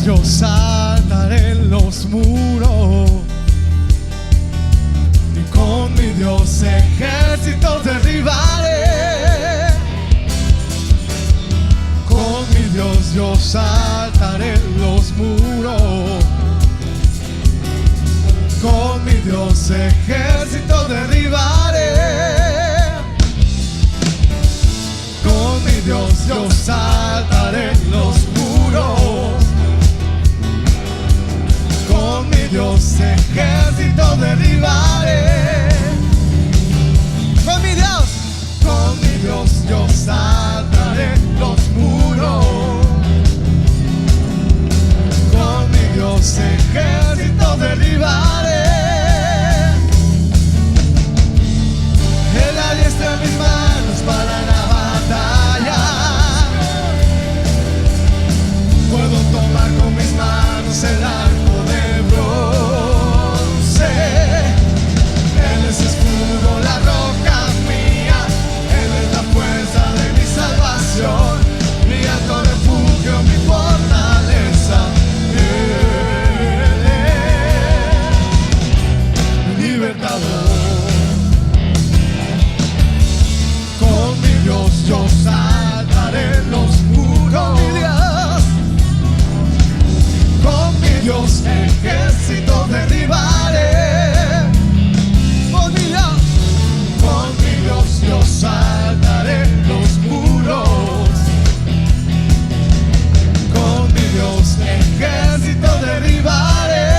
Dios yo saltaré los muros, y con mi Dios ejércitos derribaré. Con mi Dios yo saltaré los muros, con mi Dios ejércitos derribaré. Con mi Dios yo saltaré los muros, con mi Dios ejército derribaré. Con mi Dios yo saltaré los muros, con mi Dios ejército derribaré. Él adiestra mis manos para la batalla, puedo tomar con mis manos el arco de bronce. Él es escudo, la roca mía, Él es la fuerza de mi salvación, mi alto refugio, mi fortaleza. Él es mi libertador. Con mi Dios yo saltaré los muros, con mi Dios ejército derribaré. Con mi Dios yo saltaré los muros, con mi Dios ejército derribaré.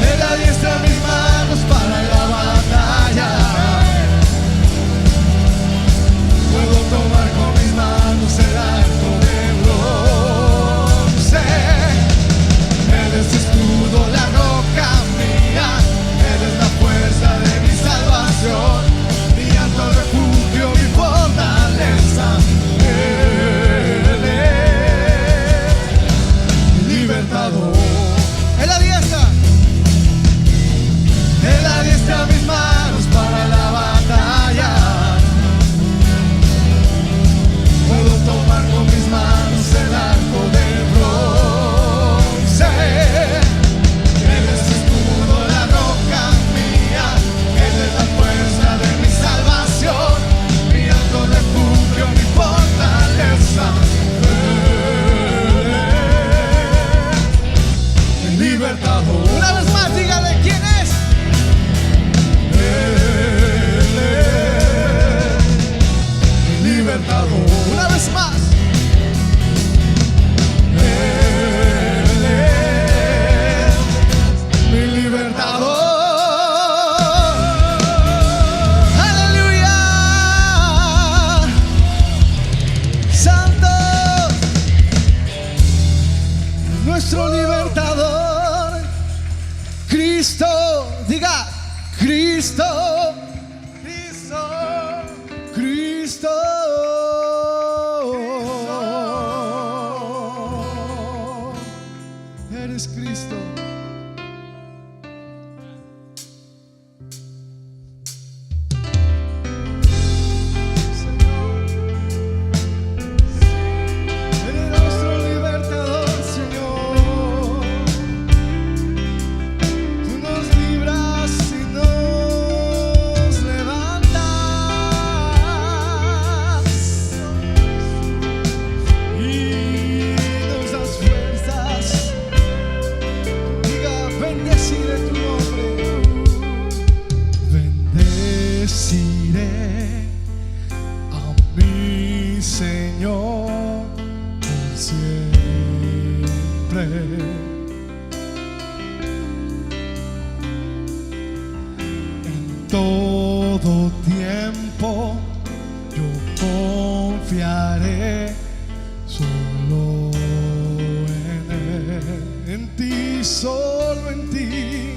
Él adiestra mis manos para la batalla, puedo tomar con mis manos el arco de bronce. Él es escudo, la roca mía, Él es la fuerza de mi salvación, mi alto refugio, mi fortaleza. Él es mi libertador. Él adiestra mis manos para la batalla, puedo tomar con mis manos el arco de bronce. Él es escudo, la roca mía, Él es la fuerza de mi salvación, mi alto refugio, mi fortaleza. El libertador. Una vez más, dígale quién es. Él es mi libertador. Una vez más. Él es mi libertador. Aleluya. Santo, nuestro libertador, Cristo. Diga, Cristo, Cristo, Cristo. Eres Cristo. Eres nuestro libertador, Señor. Tú nos libras y nos levantas y nos das fuerzas. Diga, bendeciré tu nombre. Bendeciré a mi Señor por siempre. En todo tiempo yo confiaré solo en Él, en ti, solo en ti.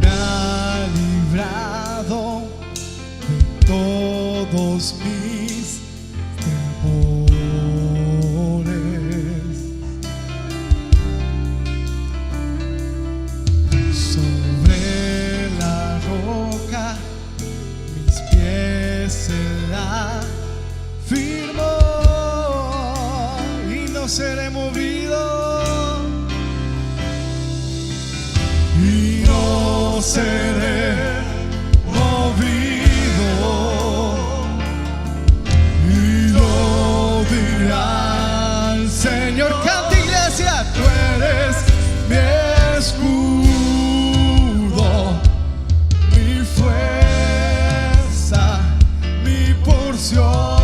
Me ha librado de todos mis temores. Sobre la roca mis pies se la firmó. movido y no seré movido, y lo dirá el Señor. Canta, iglesia, tú eres mi escudo, mi fuerza, mi porción.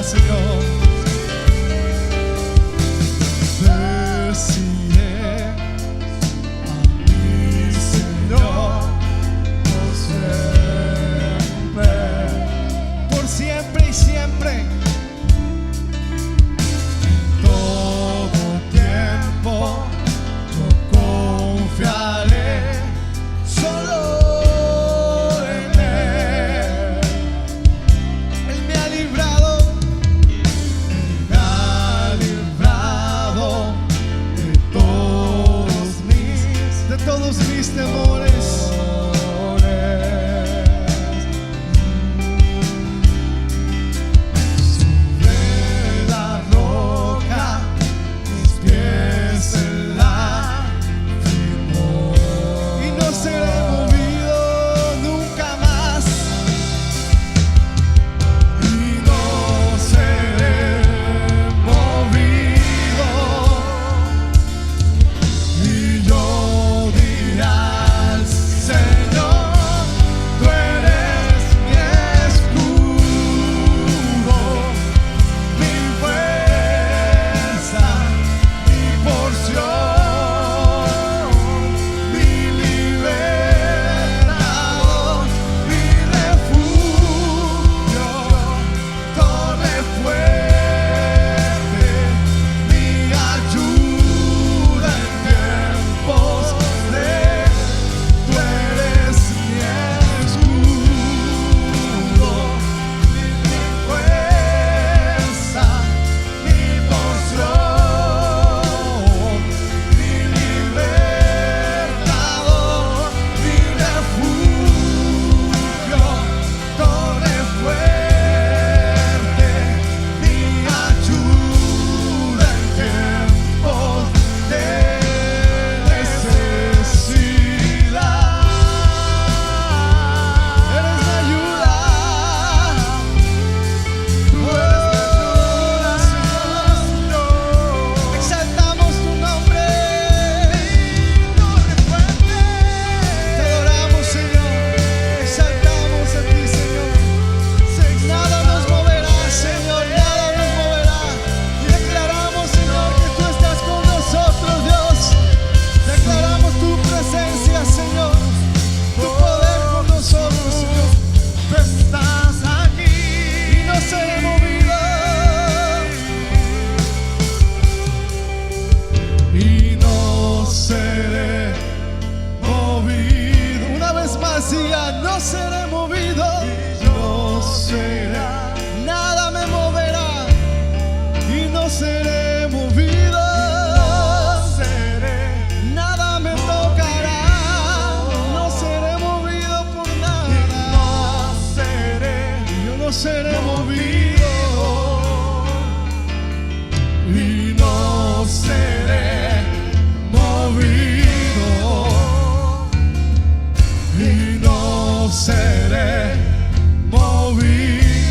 Señor, deciré a mi Señor por siempre y siempre, en todo tiempo yo confiaré solo en Él. Él me ha librado. Todos mis temores, sobre la roca mis pies en la firmó, y no seré movido nunca más, y no seré movido, y yo Señor, tú eres mi escudo, mi fuerza, mi porción, mi libertador, mi refugio, torre fuerte, mi ayuda en tiempos de no seré movido, y yo seré, nada me moverá, y no seré movido, nada me tocará, no seré movido por nada, yo no seré movido, y no seré movido, y no seré movido.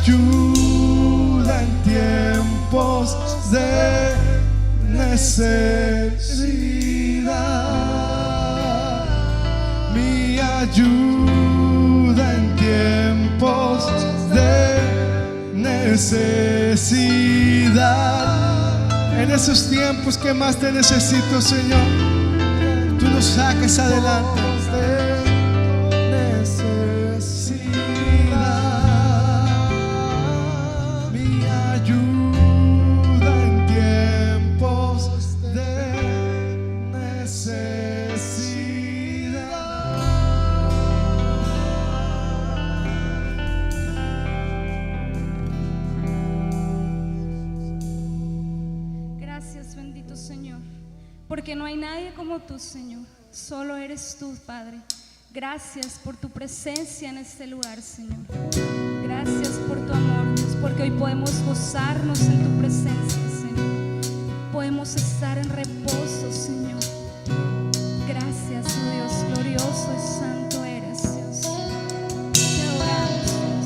ayuda en tiempos de necesidad, mi ayuda en tiempos de necesidad. En esos tiempos que más te necesito, Señor, tú nos saques adelante. Porque no hay nadie como tú, Señor. Solo eres tú, Padre. Gracias por tu presencia en este lugar, Señor. Gracias por tu amor, Dios, porque hoy podemos gozarnos en tu presencia, Señor. Podemos estar en reposo, Señor. Gracias, oh Dios, glorioso y santo eres, Dios. Te adoramos,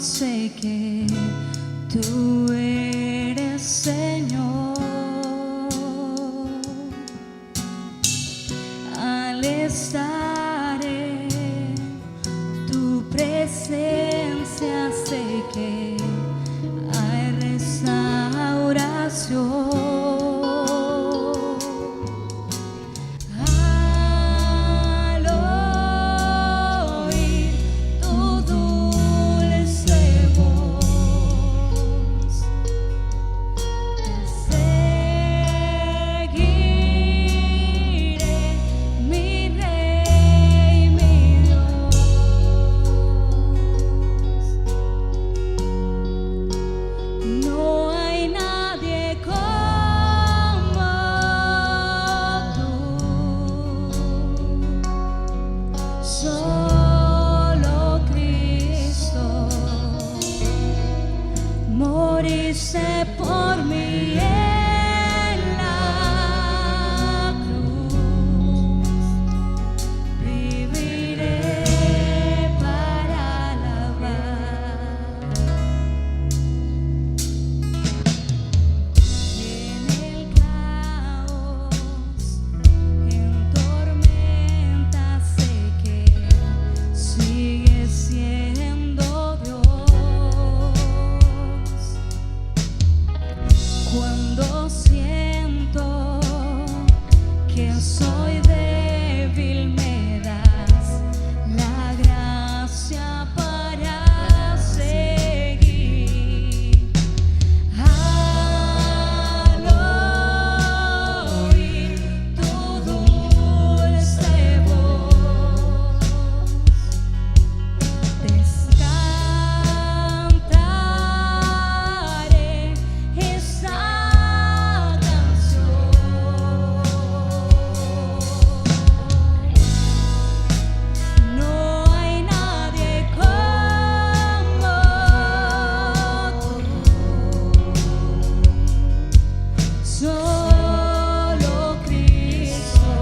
sé que tú eres Señor. Al estar en tu presencia sé que hay restauración. Solo Cristo moriste por mí en la cruz. Viviré para alabar. En el caos, en tormentas, sé que sigue siendo Dios. Cuando siento que soy débil, me das la gracia para seguir. Al oír tu dulce voz, cantaré esta canción. No hay nadie como tú. Solo Cristo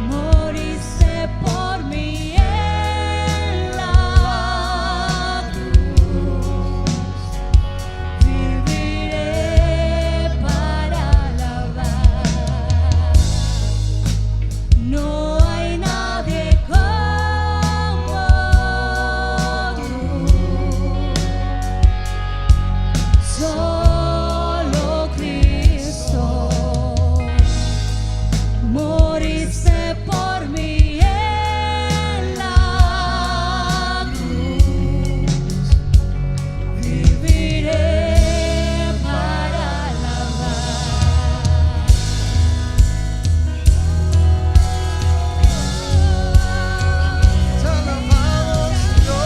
moriste por mí en la cruz. Viviré para alabar. No hay nadie como tú. Solo Cristo moriste por mí en la cruz. Viviré para alabar. Te alabamos, Señor.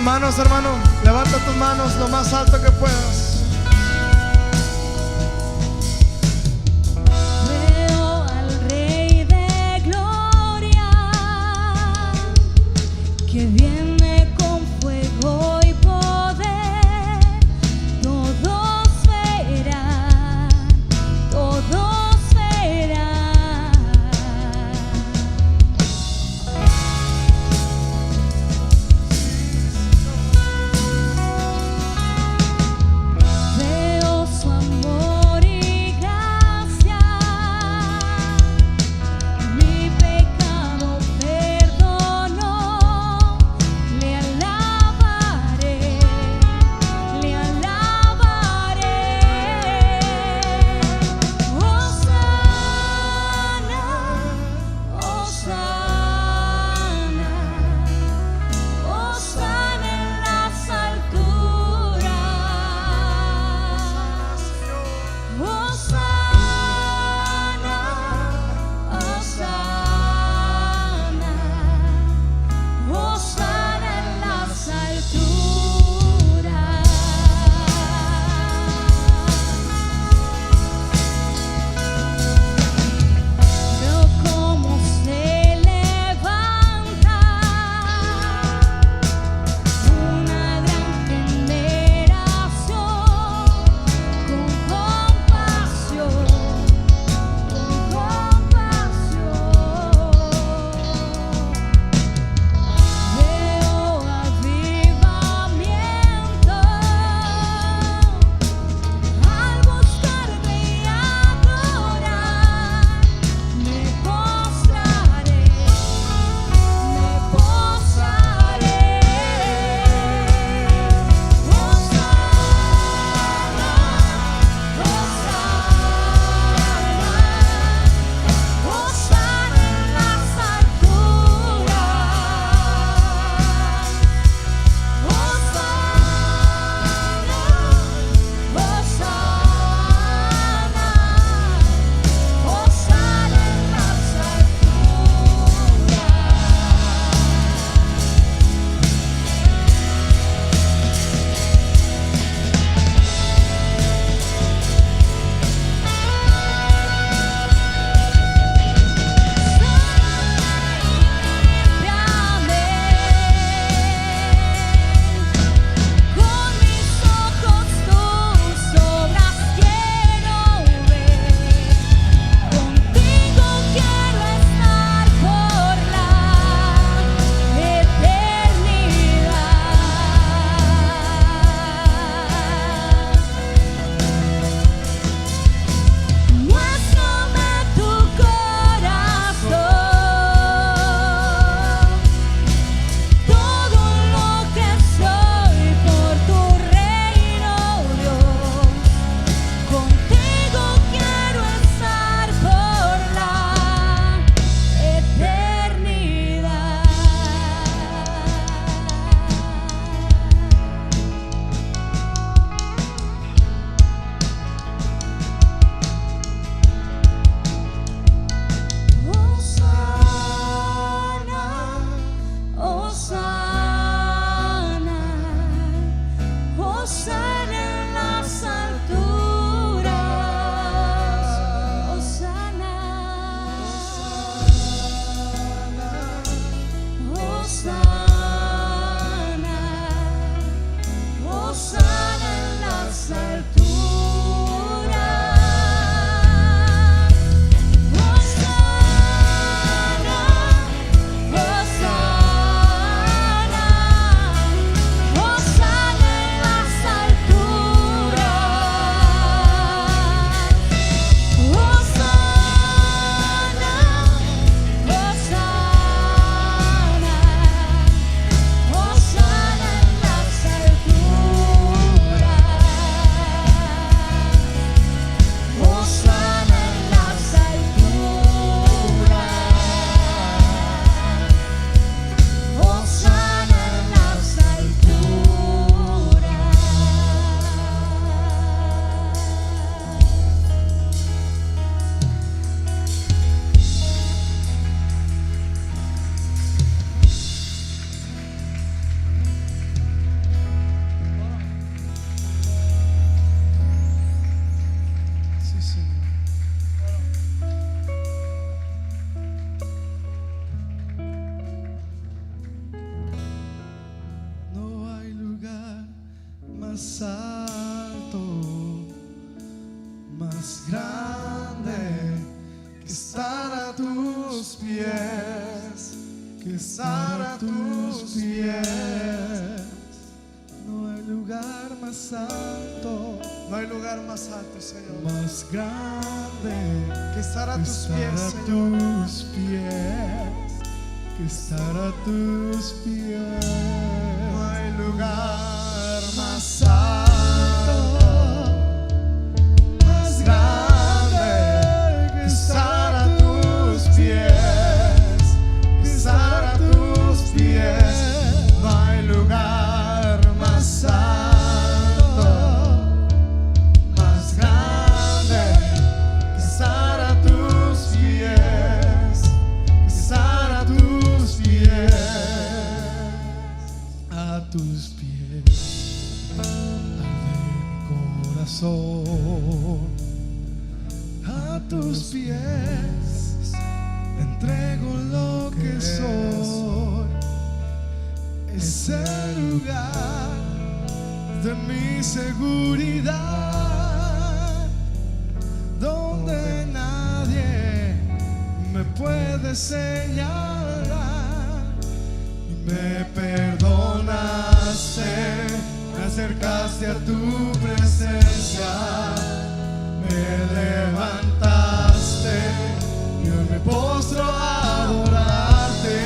manos, hermano. Levanta tus manos lo más alto que puedas. Veo al Rey de Gloria que viene con fuego y poder. Todos verán, todos verán. más alto, más grande, que estar a tus pies, que estar a tus pies. No hay lugar más alto, no hay lugar más alto, Señor, más grande, que estar a tus pies, Señor, que estar a tus pies. No hay lugar más alto, más grande, que estar a tus pies, que estar a tus pies. No hay lugar más alto, más grande, que estar a tus pies, que estar a tus pies, a tus pies. Arde mi corazón, a tus pies entrego lo que soy. Es el lugar de mi seguridad, donde nadie me puede señalar. Y me perdonaste, me acercaste a tu presencia, me levantaste y hoy me postro a adorarte.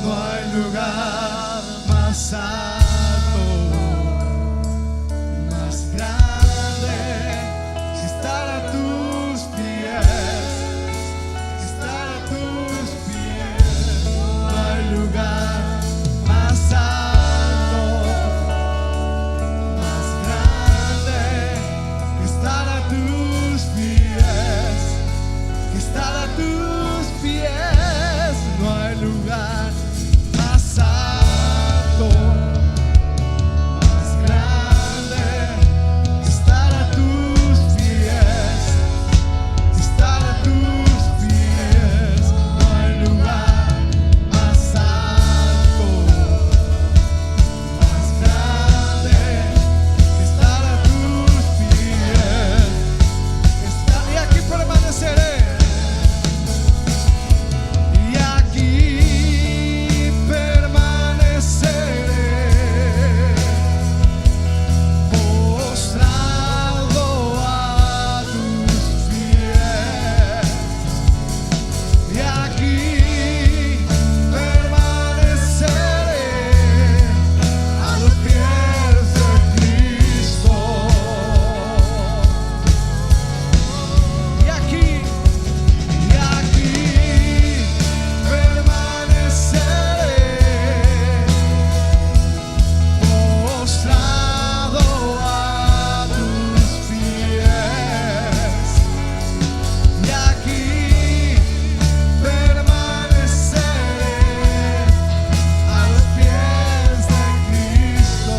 No hay lugar más alto, más grande, que estar a tus pies, que estar a tus pies. No hay lugar más alto, más grande, que estar a tus pies, que estar a tus pies. No hay lugar más alto, más grande, que estar a tus pies, que estar a tus pies. No hay lugar más alto, más grande, que estar a tus pies. Y aquí permaneceré. Y aquí permaneceré, postrado a tus pies. Y aquí permaneceré a los pies de Cristo. Y aquí permaneceré, postrado a tus pies. Y aquí permaneceré a los pies de Cristo.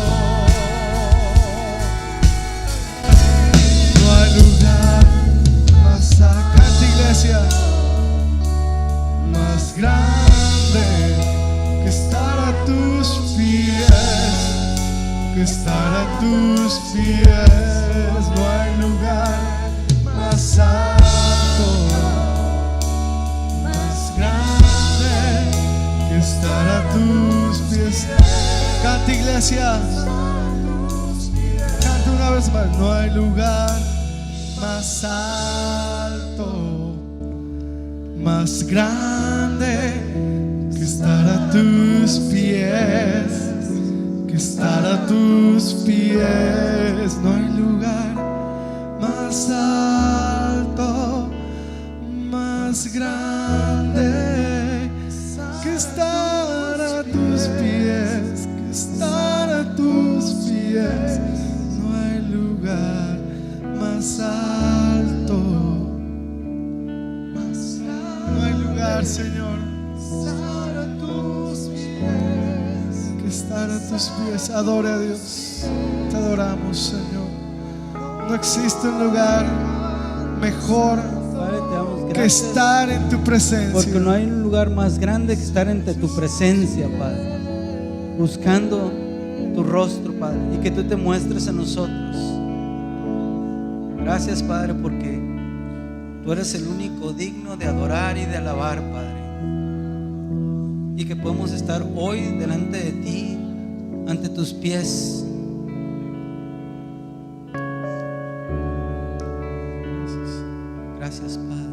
No hay lugar más acá, iglesia, más grande, que estar a tus pies, que estar a tus pies. No hay lugar más alto, más grande, que estar a tus pies. Canta, iglesia, canta una vez más. No hay lugar más alto, más grande, que estar a tus pies, que estar a tus pies. No hay lugar más alto, más grande, que estar a tus pies, que estar a tus pies. No hay lugar más alto, no hay lugar, Señor, estar a tus pies, que estar a tus pies. Adore a Dios, te adoramos, Señor. No existe un lugar mejor Padre, te damos que gracias estar en tu presencia. porque no hay un lugar más grande que estar entre tu presencia, Padre. buscando tu rostro, Padre, y que tú te muestres a nosotros. Gracias, Padre, porque tú eres el único digno de adorar y de alabar, Padre, y que podemos estar hoy delante de ti, ante tus pies. Gracias, Padre.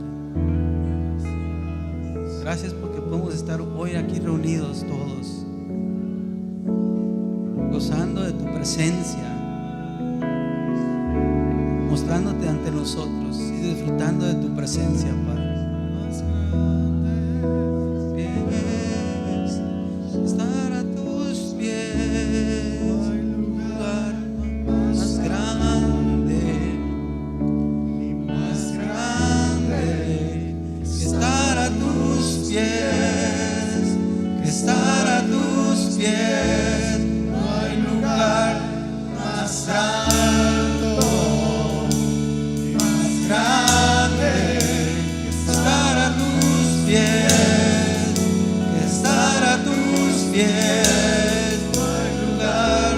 Gracias porque podemos estar hoy aquí reunidos todos, gozando de tu presencia, mostrándote ante nosotros y disfrutando de tu presencia, Padre. Estar a tus pies, lugar más grande, que estar a tus pies, que estar a tus pies. No hay lugar más alto, más grande, que estar a tus pies, que estar a tus pies. No hay lugar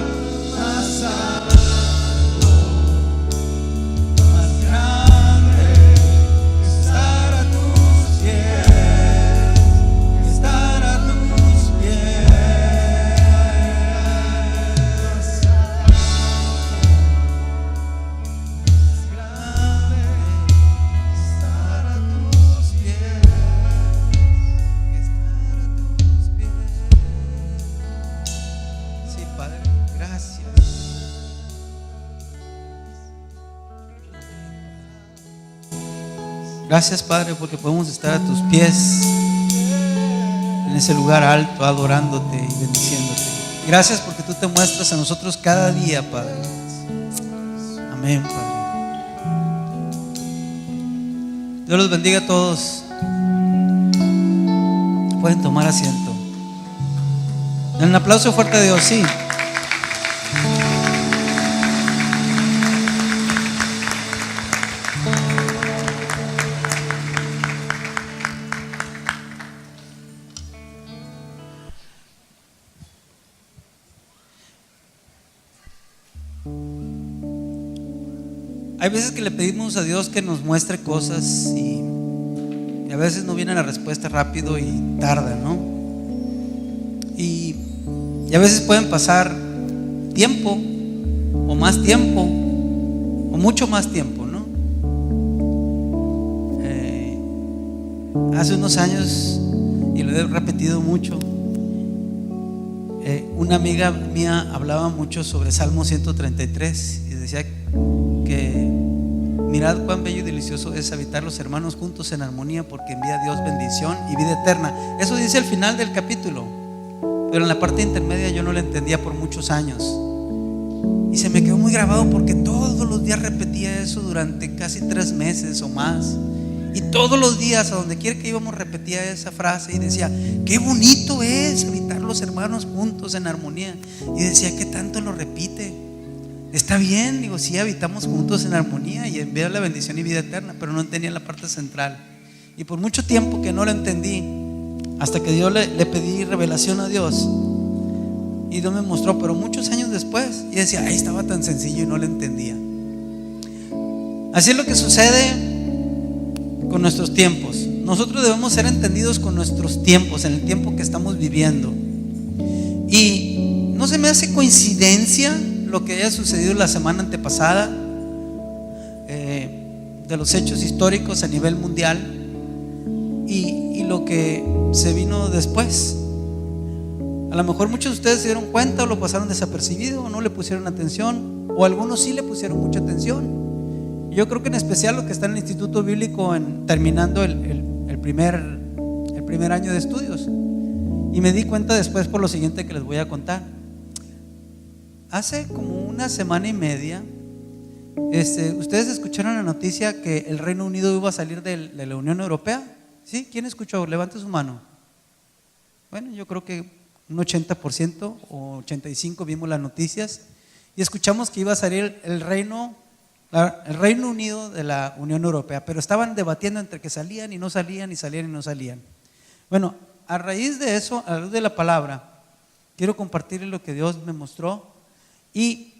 más alto, más grande, que estar a tus pies, que estar a tus pies. Más grande, estar a tus pies, que estar a tus pies. Sí, Padre, gracias. Gracias, Padre, porque podemos estar a tus pies en ese lugar alto, adorándote y bendiciéndote. Gracias porque tú te muestras a nosotros cada día, Padre. Amén, Padre. Dios los bendiga a todos. Pueden tomar asiento. Den un aplauso fuerte a Dios, sí. Hay veces que le pedimos a Dios que nos muestre cosas y a veces no viene la respuesta rápido y tarda, ¿no? Y a veces pueden pasar tiempo o más tiempo o mucho más tiempo, ¿no? Hace unos años, y lo he repetido mucho, una amiga mía hablaba mucho sobre Salmo 133 y decía que mirad cuán bello y delicioso es habitar los hermanos juntos en armonía, porque envía a Dios bendición y vida eterna. Eso dice el final del capítulo, pero en la parte intermedia yo no lo entendía por muchos años y se me quedó muy grabado porque todos los días repetía eso durante casi 3 meses o más, y todos los días a donde quiera que íbamos repetía esa frase y decía: qué bonito es habitar los hermanos juntos en armonía. Y decía: ¿qué tanto lo repite? Está bien, digo, sí, habitamos juntos en armonía y envía la bendición y vida eterna, pero no entendía la parte central. Y por mucho tiempo que no lo entendí, hasta que yo le pedí revelación a Dios y Dios me mostró, pero muchos años después, y decía: ay, estaba tan sencillo y no lo entendía. Así es lo que sucede con nuestros tiempos. Nosotros debemos ser entendidos con nuestros tiempos, en el tiempo que estamos viviendo. Y no se me hace coincidencia lo que haya sucedido la semana antepasada, de los hechos históricos a nivel mundial y lo que se vino después. A lo mejor muchos de ustedes se dieron cuenta o lo pasaron desapercibido o no le pusieron atención, o algunos sí le pusieron mucha atención. Yo creo que en especial los que están en el Instituto Bíblico terminando el primer año de estudios. Y me di cuenta después por lo siguiente que les voy a contar. Hace como una semana y media, ustedes escucharon la noticia que el Reino Unido iba a salir de la Unión Europea. ¿Sí? ¿Quién escuchó? Levante su mano. Bueno, yo creo que un 80% o 85% vimos las noticias y escuchamos que iba a salir el Reino Unido de la Unión Europea, pero estaban debatiendo entre que salían y no salían, y salían y no salían. Bueno, a raíz de eso, a la luz de la palabra, quiero compartirles lo que Dios me mostró. Y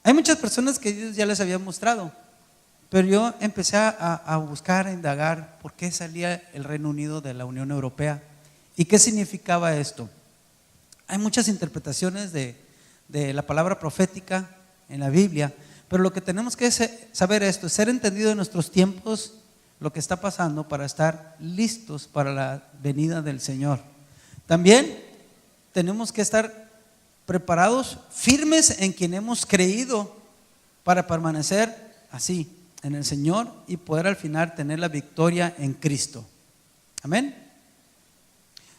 hay muchas personas que Dios ya les había mostrado, pero yo empecé a buscar, a indagar por qué salía el Reino Unido de la Unión Europea y qué significaba esto. Hay muchas interpretaciones de la palabra profética en la Biblia, pero lo que tenemos que saber esto es ser entendido en nuestros tiempos, lo que está pasando, para estar listos para la venida del Señor. También tenemos que estar preparados, firmes en quien hemos creído, para permanecer así en el Señor y poder al final tener la victoria en Cristo. Amén.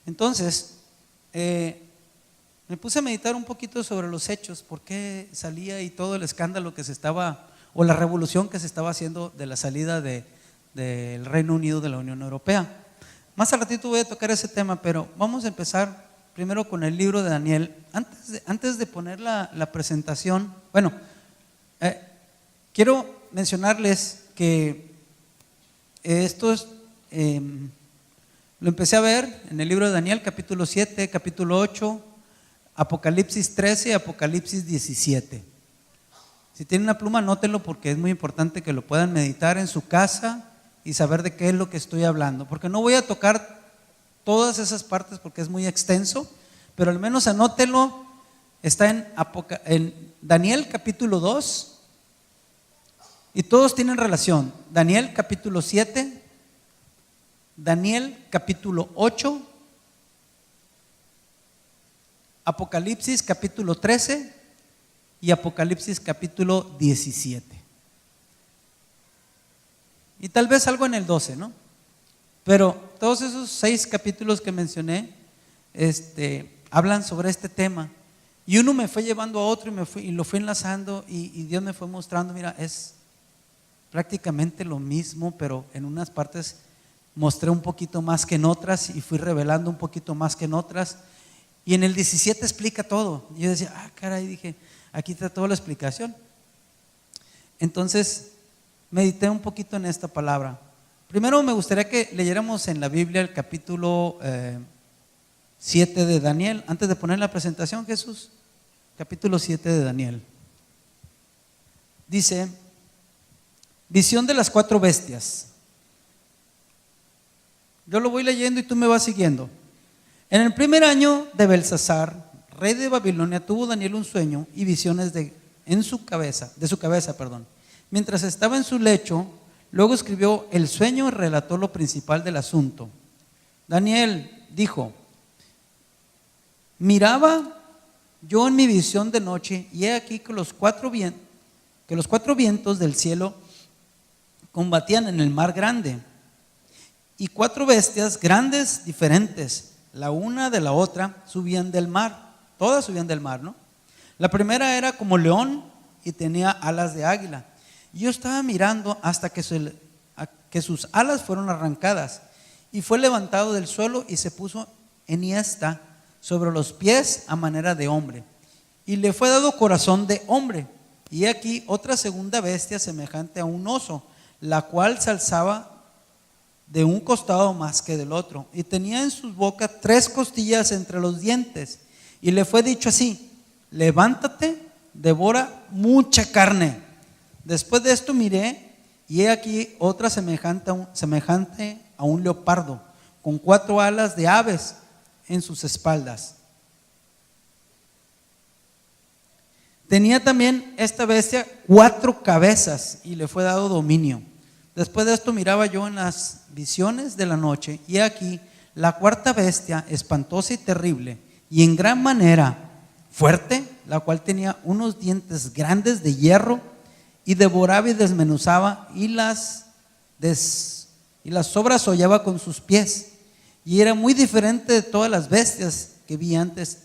Entonces, me puse a meditar un poquito sobre los hechos, por qué salía y todo el escándalo que se estaba, o la revolución que se estaba haciendo de la salida del Reino Unido de la Unión Europea. Más al ratito voy a tocar ese tema, pero vamos a empezar primero con el libro de Daniel. Antes de poner la presentación, bueno, quiero mencionarles que esto es, lo empecé a ver en el libro de Daniel, capítulo 7, capítulo 8, Apocalipsis 13 y Apocalipsis 17. Si tienen una pluma, anótenlo, porque es muy importante que lo puedan meditar en su casa y saber de qué es lo que estoy hablando, porque no voy a tocar todas esas partes porque es muy extenso, pero al menos anótenlo. Está en Daniel capítulo 2 y todos tienen relación. Daniel capítulo 7, Daniel capítulo 8, Apocalipsis capítulo 13 y Apocalipsis capítulo 17. Y tal vez algo en el 12, ¿no? Pero todos esos 6 capítulos que mencioné hablan sobre este tema. Y uno me fue llevando a otro y lo fui enlazando, y Dios me fue mostrando, mira, es prácticamente lo mismo, pero en unas partes mostré un poquito más que en otras y fui revelando un poquito más que en otras. Y en el 17 explica todo. Y yo decía, caray, dije, aquí está toda la explicación. Entonces medité un poquito en esta palabra. Primero me gustaría que leyéramos en la Biblia el capítulo 7 de Daniel. Antes de poner la presentación, Jesús, capítulo 7 de Daniel. Dice: visión de las 4 bestias. Yo lo voy leyendo y tú me vas siguiendo. En el primer año de Belsasar, rey de Babilonia, tuvo Daniel un sueño y visiones de su cabeza. Mientras estaba en su lecho, luego escribió el sueño y relató lo principal del asunto. Daniel dijo: miraba yo en mi visión de noche, y he aquí que los cuatro vientos del cielo combatían en el mar grande, y 4 bestias grandes diferentes, la una de la otra, subían del mar. Todas subían del mar, ¿no? La primera era como león y tenía alas de águila. Y yo estaba mirando hasta que sus alas fueron arrancadas, y fue levantado del suelo y se puso enhiesta sobre los pies a manera de hombre, y le fue dado corazón de hombre. Y aquí otra segunda bestia semejante a un oso, la cual se alzaba de un costado más que del otro, y tenía en sus bocas 3 costillas entre los dientes, y le fue dicho así: levántate, devora mucha carne. Después de esto miré, y he aquí otra semejante a un leopardo, con 4 alas de aves en sus espaldas. Tenía también esta bestia 4 cabezas, y le fue dado dominio. Después de esto miraba yo en las visiones de la noche, y aquí la 4ª bestia, espantosa y terrible, y en gran manera fuerte, la cual tenía unos dientes grandes de hierro, y devoraba y desmenuzaba, y las sobrasollaba con sus pies, y era muy diferente de todas las bestias que vi antes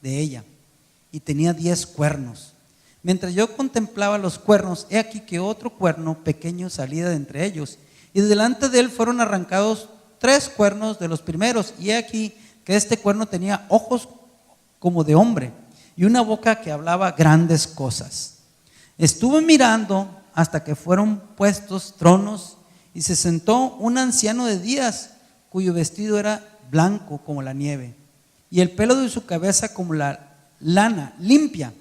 de ella, y tenía 10 cuernos. Mientras yo contemplaba los cuernos, he aquí que otro cuerno pequeño salía de entre ellos, y delante de él fueron arrancados 3 cuernos de los primeros, y he aquí que este cuerno tenía ojos como de hombre y una boca que hablaba grandes cosas. Estuve mirando hasta que fueron puestos tronos, y se sentó un anciano de días, cuyo vestido era blanco como la nieve, y el pelo de su cabeza como la lana limpia.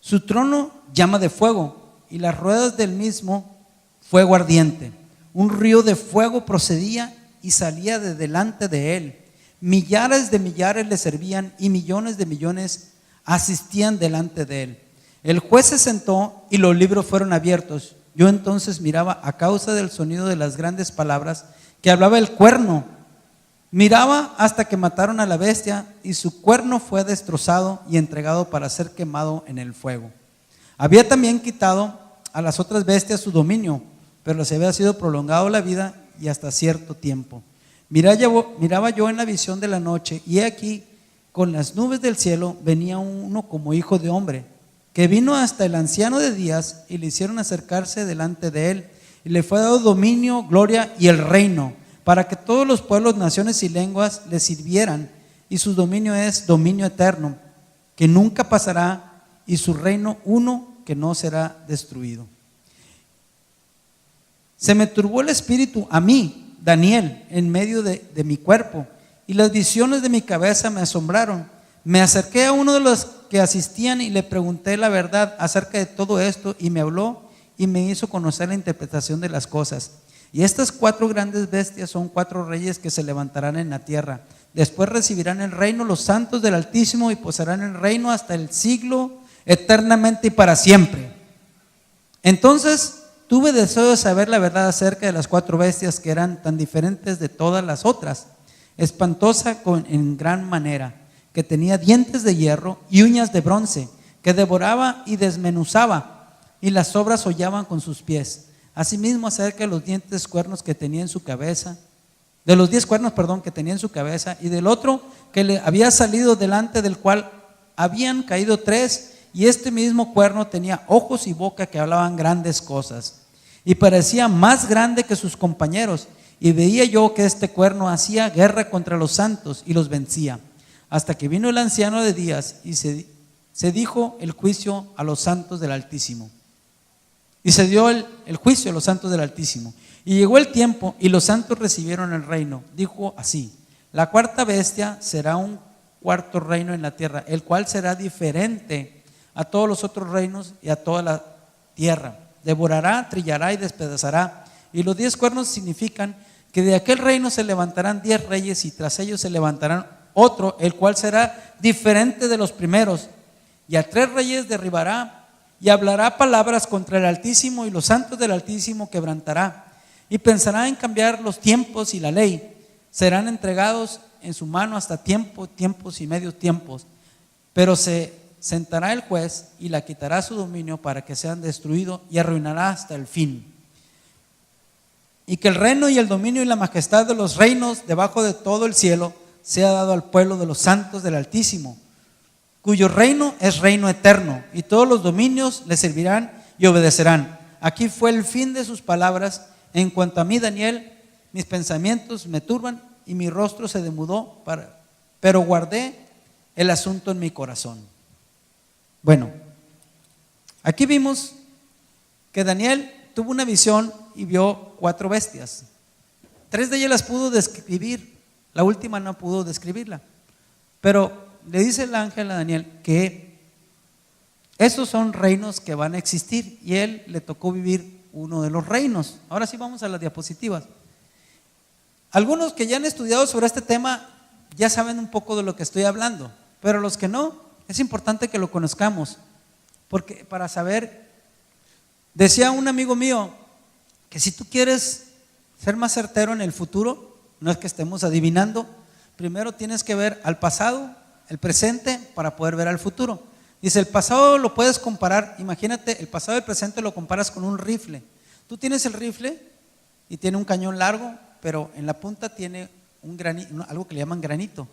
Su trono llama de fuego, y las ruedas del mismo fuego ardiente. Un río de fuego procedía y salía de delante de él. Millares de millares le servían, y millones de millones asistían delante de él. El juez se sentó y los libros fueron abiertos. Yo entonces miraba a causa del sonido de las grandes palabras que hablaba el cuerno. Miraba hasta que mataron a la bestia, y su cuerno fue destrozado y entregado para ser quemado en el fuego. Había también quitado a las otras bestias su dominio, pero les había sido prolongado la vida y hasta cierto tiempo. Miraba yo en la visión de la noche, y he aquí, con las nubes del cielo venía uno como hijo de hombre, que vino hasta el anciano de días, y le hicieron acercarse delante de él, y le fue dado dominio, gloria y el reino, para que todos los pueblos, naciones y lenguas le sirvieran, y su dominio es dominio eterno, que nunca pasará, y su reino uno que no será destruido. Se me turbó el espíritu a mí, Daniel, en medio de mi cuerpo, y las visiones de mi cabeza me asombraron. Me acerqué a uno de los que asistían y le pregunté la verdad acerca de todo esto, y me habló y me hizo conocer la interpretación de las cosas. Y estas 4 grandes bestias son 4 reyes que se levantarán en la tierra. Después recibirán el reino los santos del Altísimo, y posarán el reino hasta el siglo, eternamente y para siempre. Entonces tuve deseo de saber la verdad acerca de las 4 bestias, que eran tan diferentes de todas las otras, espantosa en gran manera, que tenía dientes de hierro y uñas de bronce, que devoraba y desmenuzaba, y las sobras hollaban con sus pies. Asimismo, acerca de los 10 cuernos que tenía en su cabeza, de los 10 cuernos, que tenía en su cabeza, y del otro que le había salido delante, del cual habían caído 3, y este mismo cuerno tenía ojos y boca que hablaban grandes cosas, y parecía más grande que sus compañeros. Y veía yo que este cuerno hacía guerra contra los santos y los vencía, hasta que vino el anciano de días, y se dijo el juicio a los santos del Altísimo. Y se dio el juicio a los santos del Altísimo. Y llegó el tiempo, y los santos recibieron el reino. Dijo así: la 4ª bestia será un 4º reino en la tierra, el cual será diferente a todos los otros reinos y a toda la tierra. Devorará, trillará y despedazará. Y los 10 cuernos significan que de aquel reino se levantarán 10 reyes, y tras ellos se levantarán otro, el cual será diferente de los primeros. Y a 3 reyes derribará, y hablará palabras contra el Altísimo, y los santos del Altísimo quebrantará. Y pensará en cambiar los tiempos y la ley. Serán entregados en su mano hasta tiempos y medios tiempos. Pero se sentará el juez y la quitará su dominio para que sean destruidos, y arruinará hasta el fin. Y que el reino y el dominio y la majestad de los reinos debajo de todo el cielo sea dado al pueblo de los santos del Altísimo, cuyo reino es reino eterno, y todos los dominios le servirán y obedecerán. Aquí fue el fin de sus palabras. En cuanto a mí, Daniel, mis pensamientos me turban, y mi rostro se demudó, pero guardé el asunto en mi corazón. Bueno, aquí vimos que Daniel tuvo una visión y vio 4 bestias. 3 de ellas las pudo describir, la última no pudo describirla. Pero le dice el ángel a Daniel que esos son reinos que van a existir, y él le tocó vivir uno de los reinos. Ahora sí vamos a las diapositivas. Algunos que ya han estudiado sobre este tema ya saben un poco de lo que estoy hablando, pero los que no, es importante que lo conozcamos, porque para saber. Decía un amigo mío que si tú quieres ser más certero en el futuro, no es que estemos adivinando, primero tienes que ver al pasado, el presente, para poder ver al futuro. Dice, el pasado lo puedes comparar, imagínate, el pasado y el presente lo comparas con un rifle. Tú tienes el rifle y tiene un cañón largo, pero en la punta tiene un granito, algo que le llaman granito.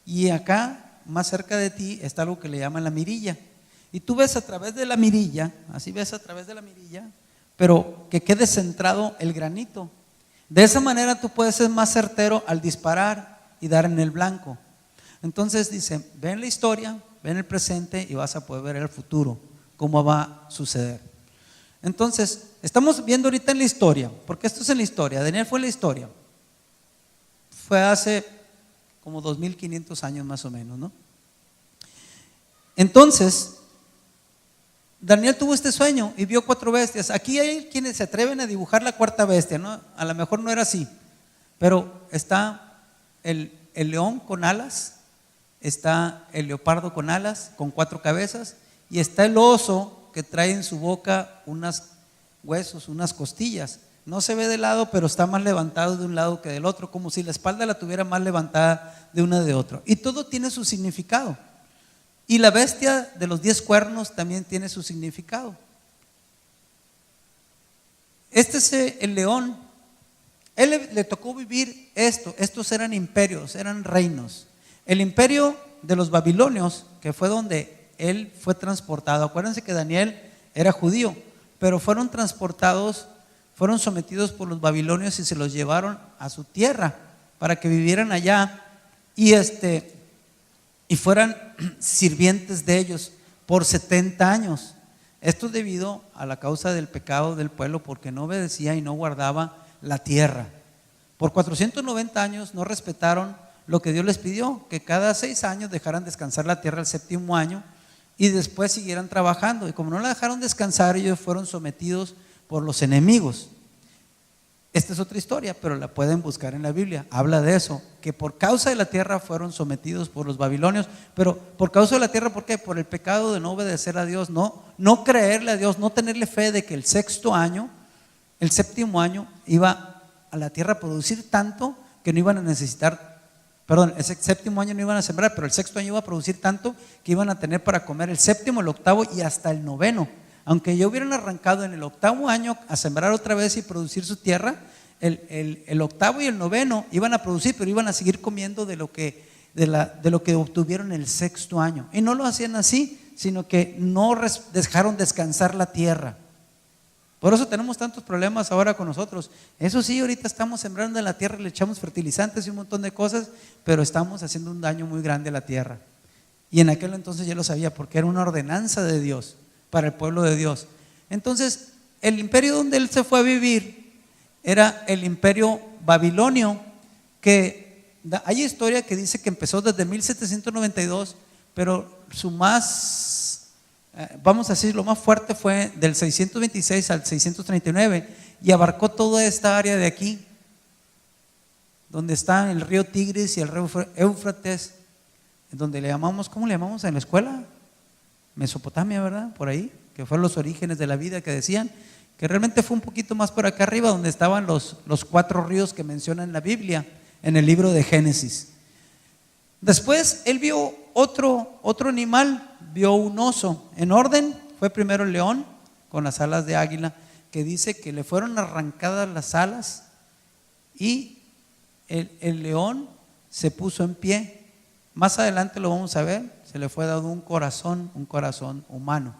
Y acá, más cerca de ti, está algo que le llaman la mirilla. Y tú ves a través de la mirilla, así ves a través de la mirilla, pero que quede centrado el granito. De esa manera tú puedes ser más certero al disparar y dar en el blanco. Entonces dice, ven la historia, ven el presente, y vas a poder ver el futuro, cómo va a suceder. Entonces, estamos viendo ahorita en la historia, porque esto es en la historia. Daniel fue en la historia. Fue hace como 2500 años más o menos, ¿no? Entonces, Daniel tuvo este sueño y vio 4 bestias. Aquí hay quienes se atreven a dibujar la 4ª bestia, ¿no? A lo mejor no era así, pero está el león con alas, está el leopardo con alas, con 4 cabezas, y está el oso que trae en su boca unos huesos, unas costillas. No se ve de lado, pero está más levantado de un lado que del otro, como si la espalda la tuviera más levantada de una de otro. Y todo tiene su significado. Y la bestia de los 10 cuernos también tiene su significado. Este es el león. Él le tocó vivir esto. Estos eran imperios, eran reinos. El imperio de los babilonios, que fue donde él fue transportado. Acuérdense que Daniel era judío, pero fueron transportados, fueron sometidos por los babilonios y se los llevaron a su tierra para que vivieran allá y fueran sirvientes de ellos por 70 años. Esto es debido a la causa del pecado del pueblo, porque no obedecía y no guardaba la tierra. Por 490 años no respetaron lo que Dios les pidió, que cada 6 años dejaran descansar la tierra el 7º año y después siguieran trabajando. Y como no la dejaron descansar, ellos fueron sometidos por los enemigos. Esta es otra historia, pero la pueden buscar en la Biblia. Habla de eso, que por causa de la tierra fueron sometidos por los babilonios. Pero por causa de la tierra, ¿por qué? Por el pecado de no obedecer a Dios, no creerle a Dios, no tenerle fe de que el 6º año, el 7º año, iba a la tierra a producir tanto que no iban a necesitar. Perdón, ese 7º año no iban a sembrar, pero el 6º año iba a producir tanto que iban a tener para comer el 7º, el 8º y hasta el 9º. Aunque ya hubieran arrancado en el 8º año a sembrar otra vez y producir su tierra, el 8º y el 9º iban a producir, pero iban a seguir comiendo de lo que obtuvieron el 6º año. Y no lo hacían así, sino que no dejaron descansar la tierra. Por eso tenemos tantos problemas ahora con nosotros. Eso sí, ahorita estamos sembrando en la tierra, le echamos fertilizantes y un montón de cosas, pero estamos haciendo un daño muy grande a la tierra. Y en aquel entonces yo lo sabía, porque era una ordenanza de Dios para el pueblo de Dios. Entonces, el imperio donde él se fue a vivir era el imperio babilonio, que hay historia que dice que empezó desde 1792, pero su más, vamos a decir, lo más fuerte fue del 626 al 639 y abarcó toda esta área de aquí, donde está el río Tigris y el río Éufrates, donde le llamamos, ¿cómo le llamamos en la escuela? Mesopotamia, ¿verdad? Por ahí, que fueron los orígenes de la vida, que decían que realmente fue un poquito más por acá arriba, donde estaban los 4 ríos que menciona en la Biblia, en el libro de Génesis. Después él vio otro animal, vio un oso. En orden fue primero el león con las alas de águila, que dice que le fueron arrancadas las alas y el león se puso en pie. Más adelante lo vamos a ver, se le fue dado un corazón humano.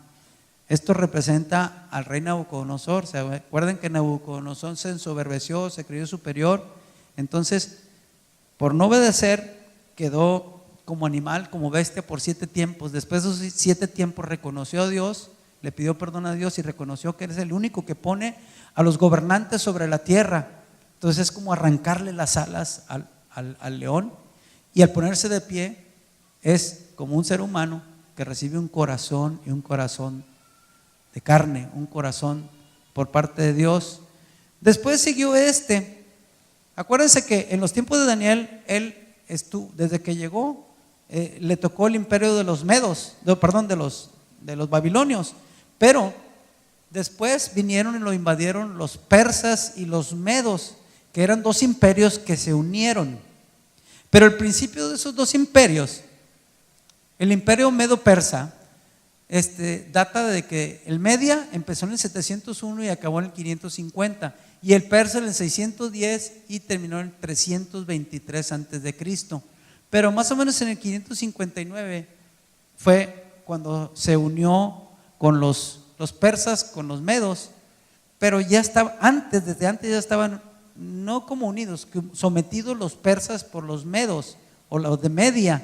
Esto representa al rey Nabucodonosor. ¿Se acuerdan que Nabucodonosor se ensoberbeció, se creyó superior? Entonces, por no obedecer, quedó como animal, como bestia por 7 tiempos. Después de esos 7 tiempos reconoció a Dios, le pidió perdón a Dios y reconoció que Él es el único que pone a los gobernantes sobre la tierra. Entonces es como arrancarle las alas al león, y al ponerse de pie es como un ser humano que recibe un corazón, y un corazón de carne, un corazón por parte de Dios. Después siguió acuérdense que en los tiempos de Daniel, él desde que llegó, le tocó el imperio de los medos, de los babilonios, pero después vinieron y lo invadieron los persas y los medos, que eran 2 imperios que se unieron. Pero el principio de esos 2 imperios, el imperio medo-persa, data de que el Media empezó en el 701 y acabó en el 550, y el persa en el 610 y terminó en el 323 antes de Cristo. Pero más o menos en el 559 fue cuando se unió con los persas, con los medos, pero ya estaba desde antes ya estaban no como unidos, sometidos los persas por los medos o los de Media.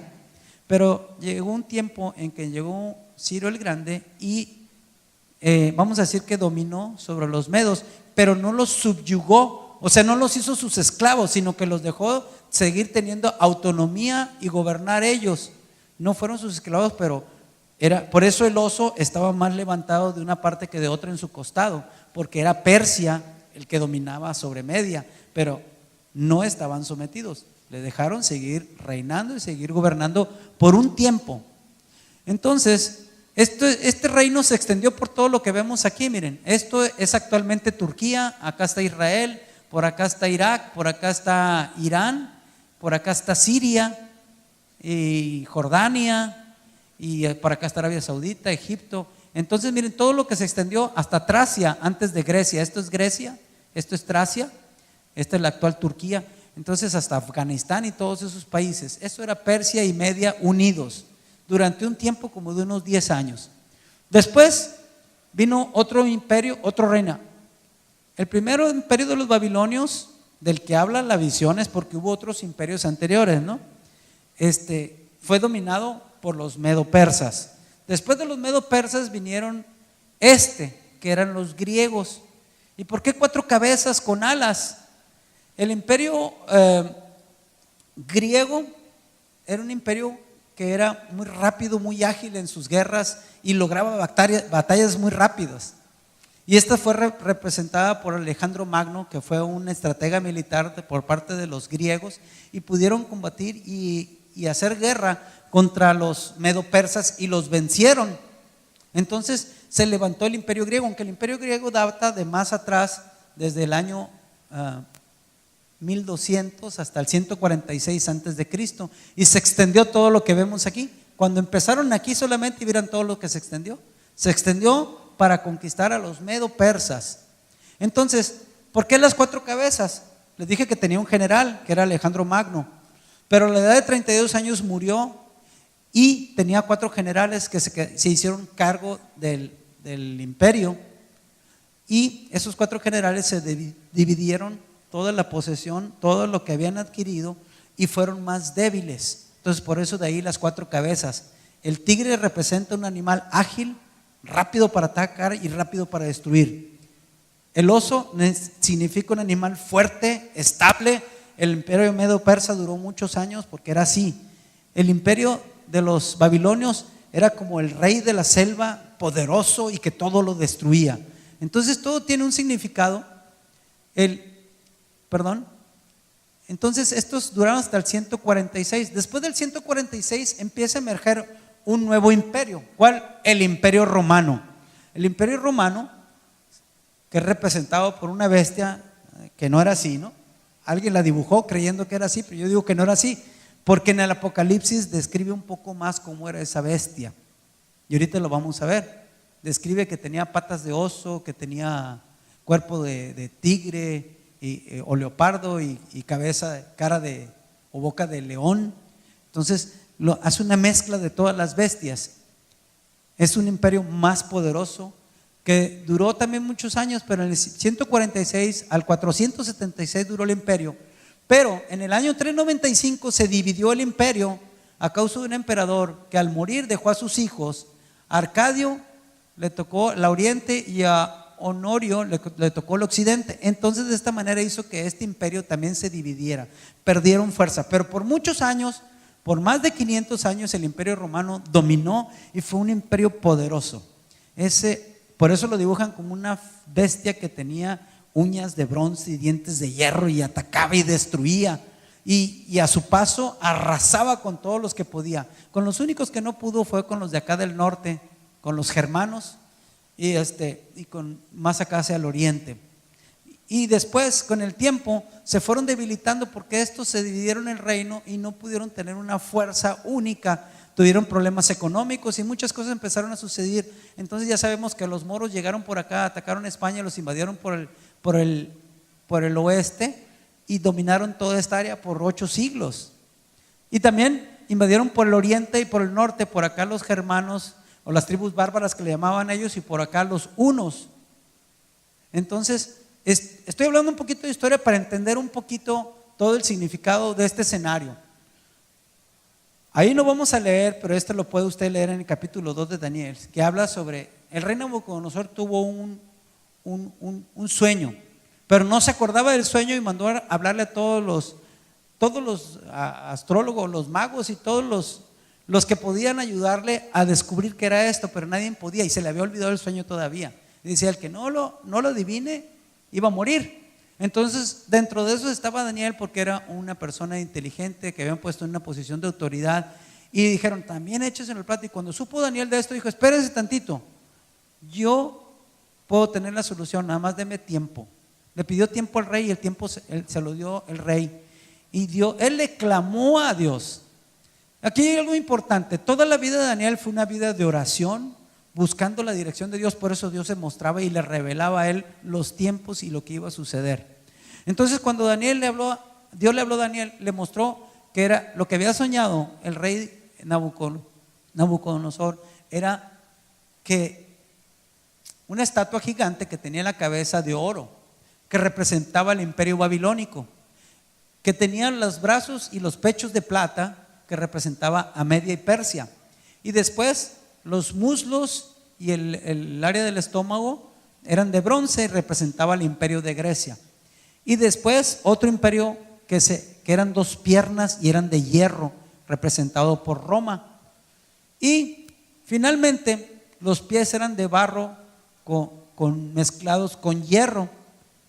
Pero llegó un tiempo en que llegó Ciro el Grande y vamos a decir que dominó sobre los medos, pero no los subyugó o sea, no los hizo sus esclavos, sino que los dejó seguir teniendo autonomía y gobernar ellos. No fueron sus esclavos, pero por eso el oso estaba más levantado de una parte que de otra en su costado, porque era Persia el que dominaba sobre Media, pero no estaban sometidos. Le dejaron seguir reinando y seguir gobernando por un tiempo. Entonces, este reino se extendió por todo lo que vemos aquí. Miren, esto es actualmente Turquía, acá está Israel, por acá está Irak, por acá está Irán, por acá está Siria y Jordania, y por acá está Arabia Saudita, Egipto. Entonces miren todo lo que se extendió hasta Tracia, antes de Grecia. Esto es Grecia, esto es Tracia, esta es la actual Turquía. Entonces hasta Afganistán y todos esos países. Eso era Persia y Media unidos durante un tiempo como de unos 10 años. Después vino otro imperio, otro reino. El primero imperio de los babilonios, del que habla la visión, es porque hubo otros imperios anteriores, ¿no? Fue dominado por los medo-persas. Después de los medo-persas vinieron que eran los griegos. ¿Y por qué 4 cabezas con alas? El imperio griego era un imperio que era muy rápido, muy ágil en sus guerras y lograba batallas muy rápidas. Y esta fue representada por Alejandro Magno, que fue un estratega militar por parte de los griegos, y pudieron combatir y hacer guerra contra los medo-persas y los vencieron. Entonces se levantó el imperio griego, aunque el imperio griego data de más atrás, desde el año 1200 hasta el 146 antes de Cristo, y se extendió todo lo que vemos aquí. Cuando empezaron aquí solamente, y vieran todo lo que se extendió para conquistar a los medo-persas. Entonces, ¿por qué las 4 cabezas? Les dije que tenía un general, que era Alejandro Magno, pero a la edad de 32 años murió y tenía 4 generales que se hicieron cargo del imperio, y esos 4 generales se dividieron toda la posesión, todo lo que habían adquirido, y fueron más débiles. Entonces por eso de ahí las 4 cabezas. El tigre representa un animal ágil, rápido para atacar y rápido para destruir. El oso significa un animal fuerte, estable. El imperio medo-persa duró muchos años porque era así. El imperio de los babilonios era como el rey de la selva, poderoso y que todo lo destruía. Entonces todo tiene un significado. Entonces estos duraron hasta el 146. Después del 146 empieza a emerger un nuevo imperio. ¿Cuál? El imperio romano. El imperio romano, que es representado por una bestia que no era así, ¿no? Alguien la dibujó creyendo que era así, pero yo digo que no era así, porque en el Apocalipsis describe un poco más cómo era esa bestia, y ahorita lo vamos a ver. Describe que tenía patas de oso, que tenía cuerpo de tigre o leopardo y cara o boca de león. Entonces hace una mezcla de todas las bestias. Es un imperio más poderoso que duró también muchos años, pero en el 146 al 476 duró el imperio. Pero en el año 395 se dividió el imperio a causa de un emperador que al morir dejó a sus hijos. A Arcadio le tocó el oriente y a Honorio le tocó el occidente. Entonces de esta manera hizo que este imperio también se dividiera. Perdieron fuerza, pero por muchos años, por más de 500 años, el imperio romano dominó y fue un imperio poderoso. Por eso lo dibujan como una bestia que tenía uñas de bronce y dientes de hierro, y atacaba y destruía, y a su paso arrasaba con todos los que podía. Con los únicos que no pudo fue con los de acá del norte, con los germanos, y con más acá hacia el oriente. Y después, con el tiempo, se fueron debilitando porque estos se dividieron el reino y no pudieron tener una fuerza única. Tuvieron problemas económicos y muchas cosas empezaron a suceder. Entonces ya sabemos que los moros llegaron por acá, atacaron España, los invadieron por el oeste y dominaron toda esta área por 8 siglos. Y también invadieron por el oriente y por el norte, por acá los germanos o las tribus bárbaras que le llamaban ellos, y por acá los hunos. Entonces estoy hablando un poquito de historia para entender un poquito todo el significado de este escenario. Ahí no vamos a leer, pero lo puede usted leer en el capítulo 2 de Daniel, que habla sobre el rey Nabucodonosor. Tuvo un sueño, pero no se acordaba del sueño y mandó a hablarle a todos los astrólogos, los magos y todos los que podían ayudarle a descubrir qué era esto, pero nadie podía y se le había olvidado el sueño todavía. Y decía, el que no lo adivine iba a morir. Entonces dentro de eso estaba Daniel, porque era una persona inteligente que habían puesto en una posición de autoridad, y dijeron, también échese en el plato. Y cuando supo Daniel de esto, dijo, espérense tantito, yo puedo tener la solución, nada más deme tiempo. Le pidió tiempo al rey y el tiempo se lo dio el rey, y él le clamó a Dios. Aquí hay algo importante, toda la vida de Daniel fue una vida de oración, buscando la dirección de Dios. Por eso Dios se mostraba y le revelaba a él los tiempos y lo que iba a suceder. Entonces cuando Dios le habló a Daniel, le mostró que era lo que había soñado el rey Nabucodonosor, era que una estatua gigante que tenía la cabeza de oro, que representaba el imperio babilónico, que tenía los brazos y los pechos de plata, que representaba a Media y Persia, y después los muslos y el área del estómago eran de bronce y representaba el imperio de Grecia, y después otro imperio que eran dos piernas y eran de hierro, representado por Roma, y finalmente los pies eran de barro mezclados con hierro,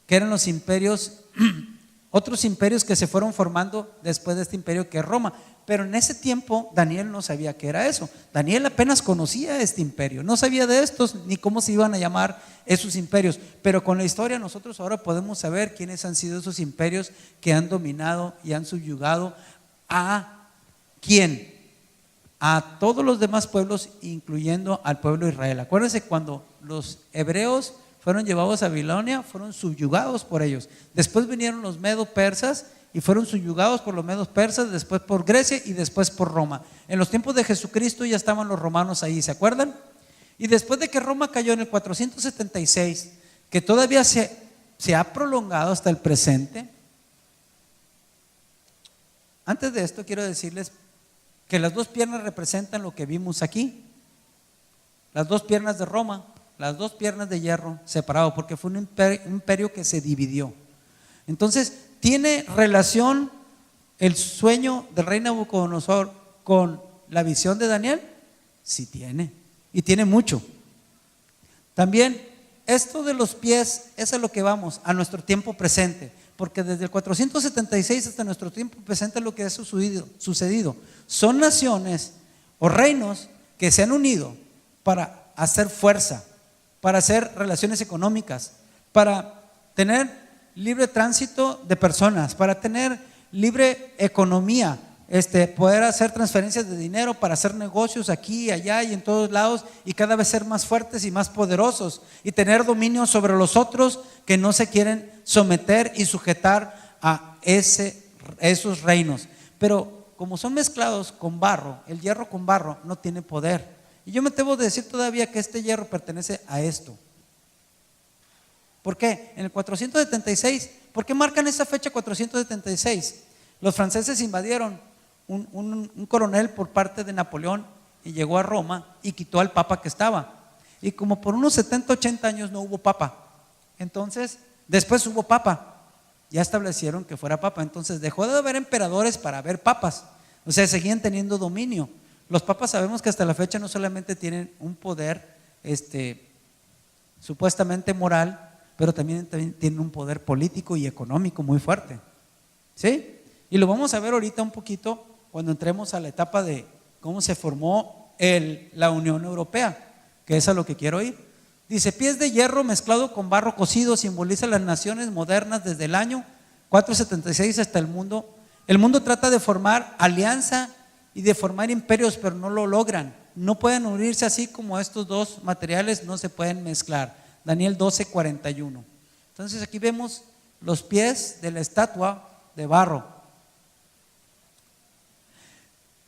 que eran los imperios, otros imperios que se fueron formando después de este imperio que es Roma. Pero en ese tiempo Daniel no sabía qué era eso. Daniel apenas conocía este imperio, no sabía de estos ni cómo se iban a llamar esos imperios. Pero con la historia nosotros ahora podemos saber quiénes han sido esos imperios que han dominado y han subyugado a ¿quién? A todos los demás pueblos, incluyendo al pueblo de Israel. Acuérdense, cuando los hebreos fueron llevados a Babilonia, fueron subyugados por ellos. Después vinieron los medos persas y fueron subyugados por los medos persas, después por Grecia y después por Roma. En los tiempos de Jesucristo ya estaban los romanos ahí, ¿se acuerdan? Y después de que Roma cayó en el 476, que todavía se ha prolongado hasta el presente. Antes de esto quiero decirles que las dos piernas representan lo que vimos aquí. Las dos piernas de Roma, las dos piernas de hierro separado, porque fue un imperio que se dividió. Entonces, ¿tiene relación el sueño del rey Nabucodonosor con la visión de Daniel? Sí tiene, y tiene mucho. También esto de los pies es a lo que vamos, a nuestro tiempo presente, porque desde el 476 hasta nuestro tiempo presente es lo que ha sucedido. Son naciones o reinos que se han unido para hacer fuerza, para hacer relaciones económicas, para tener libre tránsito de personas, para tener libre economía, poder hacer transferencias de dinero, para hacer negocios aquí, allá y en todos lados, y cada vez ser más fuertes y más poderosos, y tener dominio sobre los otros que no se quieren someter y sujetar a esos reinos. Pero como son mezclados con barro, el hierro con barro no tiene poder. Y yo me atrevo a decir todavía que este hierro pertenece a esto. ¿Por qué? En el 476, ¿por qué marcan esa fecha 476? Los franceses invadieron, un coronel por parte de Napoleón, y llegó a Roma y quitó al papa que estaba. Y como por unos 70, 80 años no hubo papa. Entonces, después hubo papa. Ya establecieron que fuera papa. Entonces dejó de haber emperadores para haber papas. O sea, seguían teniendo dominio. Los papas sabemos que hasta la fecha no solamente tienen un poder supuestamente moral, pero también tienen un poder político y económico muy fuerte. ¿Sí? Y lo vamos a ver ahorita un poquito cuando entremos a la etapa de cómo se formó la Unión Europea, que es a lo que quiero ir. Dice, pies de hierro mezclado con barro cocido simboliza las naciones modernas desde el año 476 hasta el mundo. El mundo trata de formar alianza y de formar imperios, pero no lo logran. No pueden unirse, así como estos dos materiales no se pueden mezclar. Daniel 12:41. Entonces aquí vemos los pies de la estatua de barro.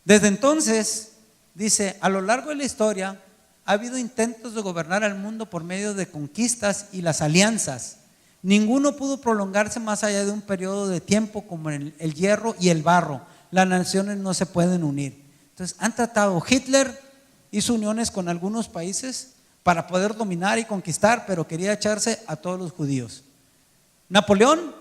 Desde entonces, dice, a lo largo de la historia ha habido intentos de gobernar al mundo por medio de conquistas y las alianzas. Ninguno pudo prolongarse más allá de un periodo de tiempo como el hierro y el barro. Las naciones no se pueden unir. Entonces han tratado, Hitler hizo uniones con algunos países para poder dominar y conquistar, pero quería echarse a todos los judíos. Napoleón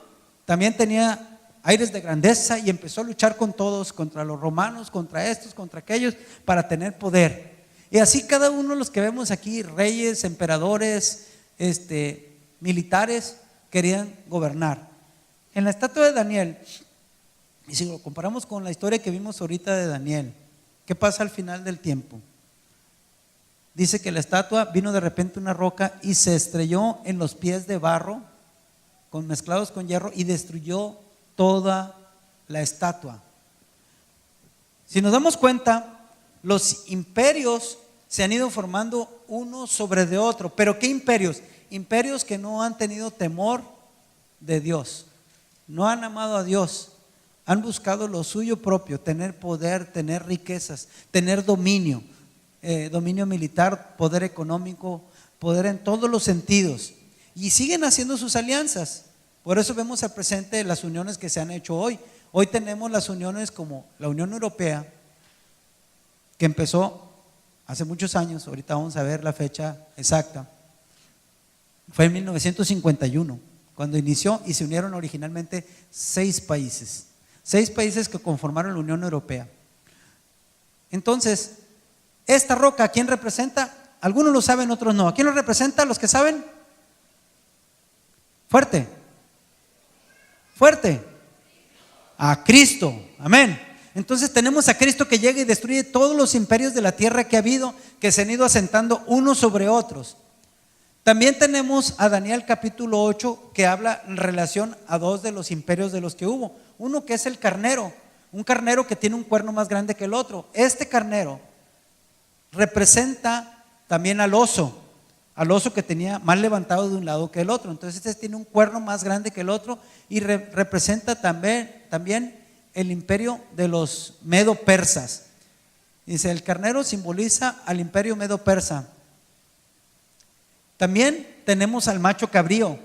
también tenía aires de grandeza y empezó a luchar con todos, contra los romanos, contra estos, contra aquellos, para tener poder. Y así cada uno de los que vemos aquí, reyes, emperadores, militares, querían gobernar. En la estatua de Daniel, y si lo comparamos con la historia que vimos ahorita de Daniel, ¿qué pasa al final del tiempo? Dice que la estatua vino de repente una roca y se estrelló en los pies de barro mezclados con hierro y destruyó toda la estatua. Si nos damos cuenta, los imperios se han ido formando uno sobre de otro. ¿Pero qué imperios? Imperios que no han tenido temor de Dios, no han amado a Dios, han buscado lo suyo propio, tener poder, tener riquezas, tener dominio, dominio militar, poder económico, poder en todos los sentidos. Y siguen haciendo sus alianzas. Por eso vemos al presente las uniones que se han hecho hoy. Hoy tenemos las uniones como la Unión Europea, que empezó hace muchos años. Ahorita vamos a ver la fecha exacta. Fue en 1951 cuando inició, y se unieron originalmente 6 países. 6 países que conformaron la Unión Europea. Entonces, esta roca, ¿a quién representa? Algunos lo saben, otros no. ¿A quién lo representa? ¿Los que saben? Fuerte, fuerte. A Cristo, amén. Entonces tenemos a Cristo que llega y destruye todos los imperios de la tierra que ha habido, que se han ido asentando unos sobre otros. También tenemos a Daniel capítulo 8, que habla en relación a 2 de los imperios de los que hubo. Uno que es el carnero, un carnero que tiene un cuerno más grande que el otro. Este carnero representa también al oso que tenía más levantado de un lado que el otro. Entonces este tiene un cuerno más grande que el otro y representa también el imperio de los medo-persas. Dice, el carnero simboliza al imperio medo-persa. También tenemos al macho cabrío.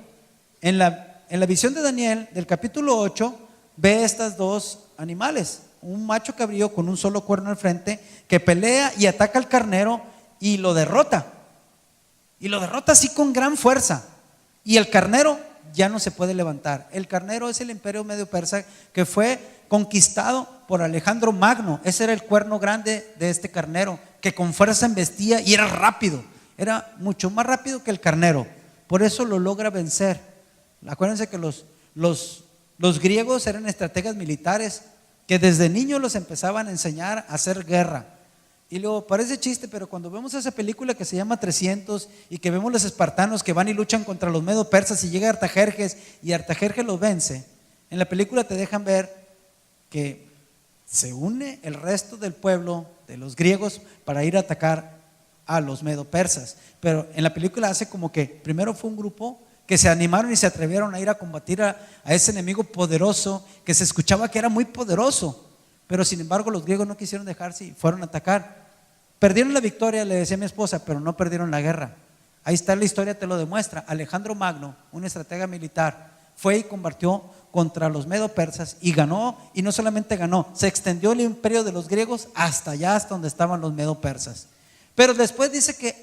En la visión de Daniel del capítulo 8 ve estas 2 animales, un macho cabrío con un solo cuerno al frente que pelea y ataca al carnero y lo derrota. Y lo derrota así con gran fuerza. Y el carnero ya no se puede levantar. El carnero es el imperio medio persa que fue conquistado por Alejandro Magno. Ese era el cuerno grande de este carnero, que con fuerza embestía y era rápido. Era mucho más rápido que el carnero. Por eso lo logra vencer. Acuérdense que los griegos eran estrategas militares que desde niños los empezaban a enseñar a hacer guerra. Y luego parece chiste, pero cuando vemos esa película que se llama 300 y que vemos los espartanos que van y luchan contra los medo persas y llega Artajerjes y Artajerjes los vence, en la película te dejan ver que se une el resto del pueblo de los griegos para ir a atacar a los medo persas. Pero en la película hace como que primero fue un grupo que se animaron y se atrevieron a ir a combatir a ese enemigo poderoso que se escuchaba que era muy poderoso, pero sin embargo los griegos no quisieron dejarse y fueron a atacar. Perdieron la victoria, le decía a mi esposa, pero no perdieron la guerra. Ahí está la historia, te lo demuestra. Alejandro Magno, un estratega militar, fue y combatió contra los medo persas y ganó. Y no solamente ganó, se extendió el imperio de los griegos hasta allá, hasta donde estaban los medo persas. Pero después dice que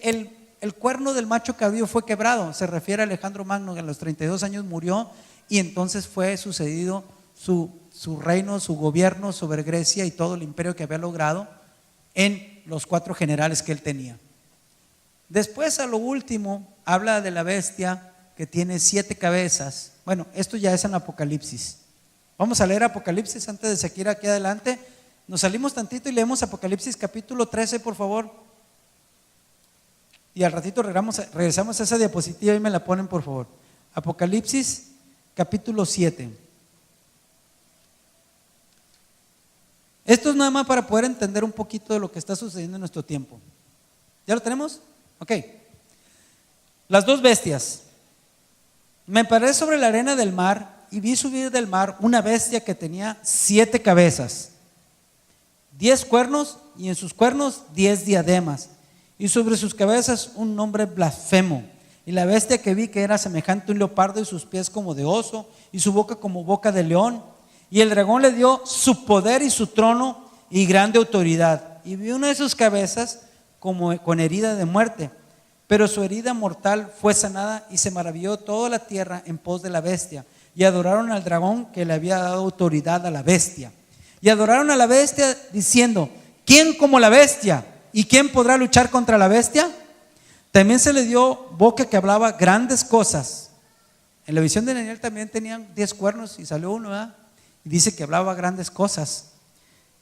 el cuerno del macho cabrío fue quebrado. Se refiere a Alejandro Magno, que a los 32 años murió, y entonces fue sucedido su reino, su gobierno sobre Grecia y todo el imperio que había logrado en los 4 generales que él tenía. Después, a lo último, habla de la bestia que tiene 7 cabezas. Bueno, esto ya es en Apocalipsis. Vamos a leer Apocalipsis antes de seguir aquí adelante. Nos salimos tantito y leemos Apocalipsis capítulo 13, por favor. Y al ratito regresamos a esa diapositiva y me la ponen, por favor. Apocalipsis capítulo 7. Esto es nada más para poder entender un poquito de lo que está sucediendo en nuestro tiempo. ¿Ya lo tenemos? Ok. Las 2 bestias. Me paré sobre la arena del mar y vi subir del mar una bestia que tenía 7 cabezas, 10 cuernos y en sus cuernos 10 diademas. Y sobre sus cabezas un nombre blasfemo. Y la bestia que vi que era semejante a un leopardo y sus pies como de oso y su boca como boca de león. Y el dragón le dio su poder y su trono y grande autoridad. Y vi una de sus cabezas como con herida de muerte. pero su herida mortal fue sanada y se maravilló toda la tierra en pos de la bestia. Y adoraron al dragón que le había dado autoridad a la bestia. Y adoraron a la bestia diciendo: ¿quién como la bestia? ¿Y quién podrá luchar contra la bestia? También se le dio boca que hablaba grandes cosas. En la visión de Daniel también tenían 10 cuernos y salió uno, ¿verdad? Y dice que hablaba grandes cosas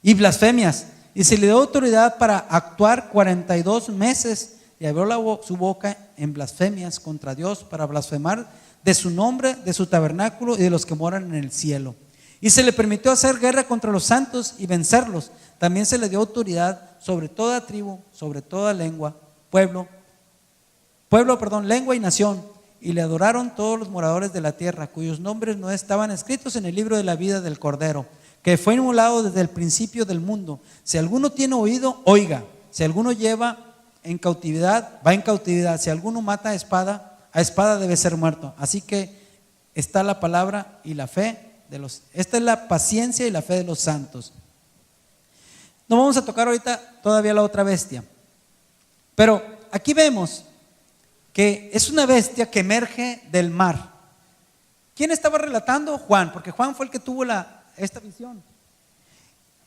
y blasfemias. Y se le dio autoridad para actuar 42 meses. Y abrió su boca en blasfemias contra Dios, para blasfemar de su nombre, de su tabernáculo y de los que moran en el cielo. Y se le permitió hacer guerra contra los santos y vencerlos. También se le dio autoridad sobre toda tribu, sobre toda lengua, lengua y nación. Y le adoraron todos los moradores de la tierra, cuyos nombres no estaban escritos en el libro de la vida del Cordero, que fue inmolado desde el principio del mundo. Si alguno tiene oído, oiga. Si alguno lleva en cautividad, va en cautividad. Si alguno mata a espada debe ser muerto. Así que está la palabra y la fe de los. Esta es la paciencia y la fe de los santos. No vamos a tocar ahorita todavía la otra bestia, pero aquí vemos que es una bestia que emerge del mar. ¿Quién estaba relatando? Juan, porque Juan fue el que tuvo esta visión.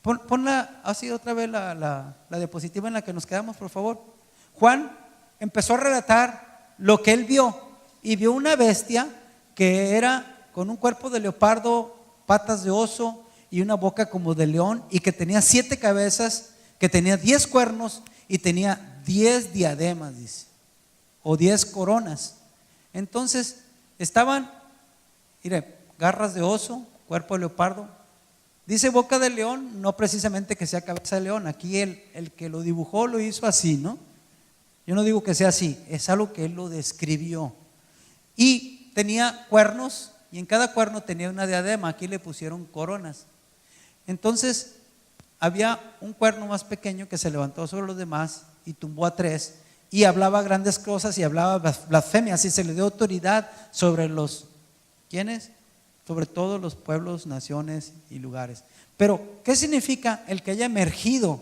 Ponla así otra vez la diapositiva en la que nos quedamos, por favor. Juan empezó a relatar lo que él vio, y vio una bestia que era con un cuerpo de leopardo, patas de oso y una boca como de león, y que tenía 7 cabezas, que tenía 10 cuernos y tenía 10 diademas, dice, o 10 coronas. Entonces estaban, mire, garras de oso, cuerpo de leopardo. Dice boca de león, no precisamente que sea cabeza de león. Aquí el que lo dibujó lo hizo así, ¿no? Yo no digo que sea así, es algo que él lo describió. Y tenía cuernos, y en cada cuerno tenía una diadema. Aquí le pusieron coronas. Entonces había un cuerno más pequeño que se levantó sobre los demás y tumbó a 3, y hablaba grandes cosas y hablaba blasfemias, y se le dio autoridad sobre los, ¿quiénes? Sobre todos los pueblos, naciones y lugares. Pero ¿qué significa el que haya emergido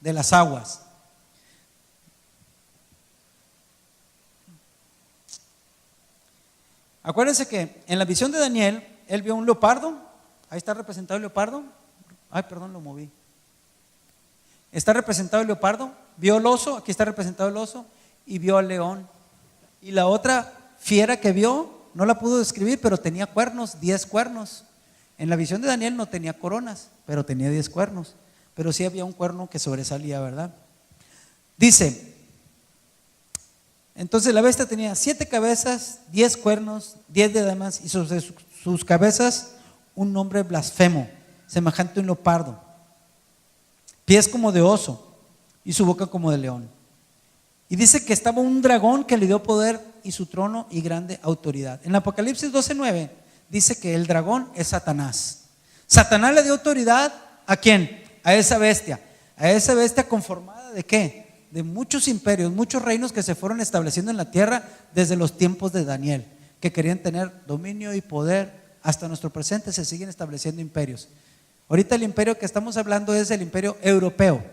de las aguas? Acuérdense que en la visión de Daniel, él vio un leopardo. Ahí está representado el leopardo. Ay, perdón, lo moví. Está representado el leopardo. Vio el oso, aquí está representado el oso. Y vio al león. Y la otra fiera que vio, no la pudo describir, pero tenía cuernos, 10 cuernos. En la visión de Daniel no tenía coronas, pero tenía 10 cuernos. Pero sí había un cuerno que sobresalía, ¿verdad? Dice, entonces la bestia tenía 7 cabezas, 10 cuernos, 10 diademas, y sobre sus cabezas un nombre blasfemo, semejante a un leopardo, pies como de oso y su boca como de león. Y dice que estaba un dragón que le dio poder y su trono y grande autoridad. En Apocalipsis 12:9 dice que el dragón es Satanás. Satanás le dio autoridad ¿a quién? A esa bestia. A esa bestia conformada ¿de qué? De muchos imperios, muchos reinos que se fueron estableciendo en la tierra desde los tiempos de Daniel, que querían tener dominio y poder. Hasta nuestro presente se siguen estableciendo imperios. Ahorita el imperio que estamos hablando es el imperio europeo,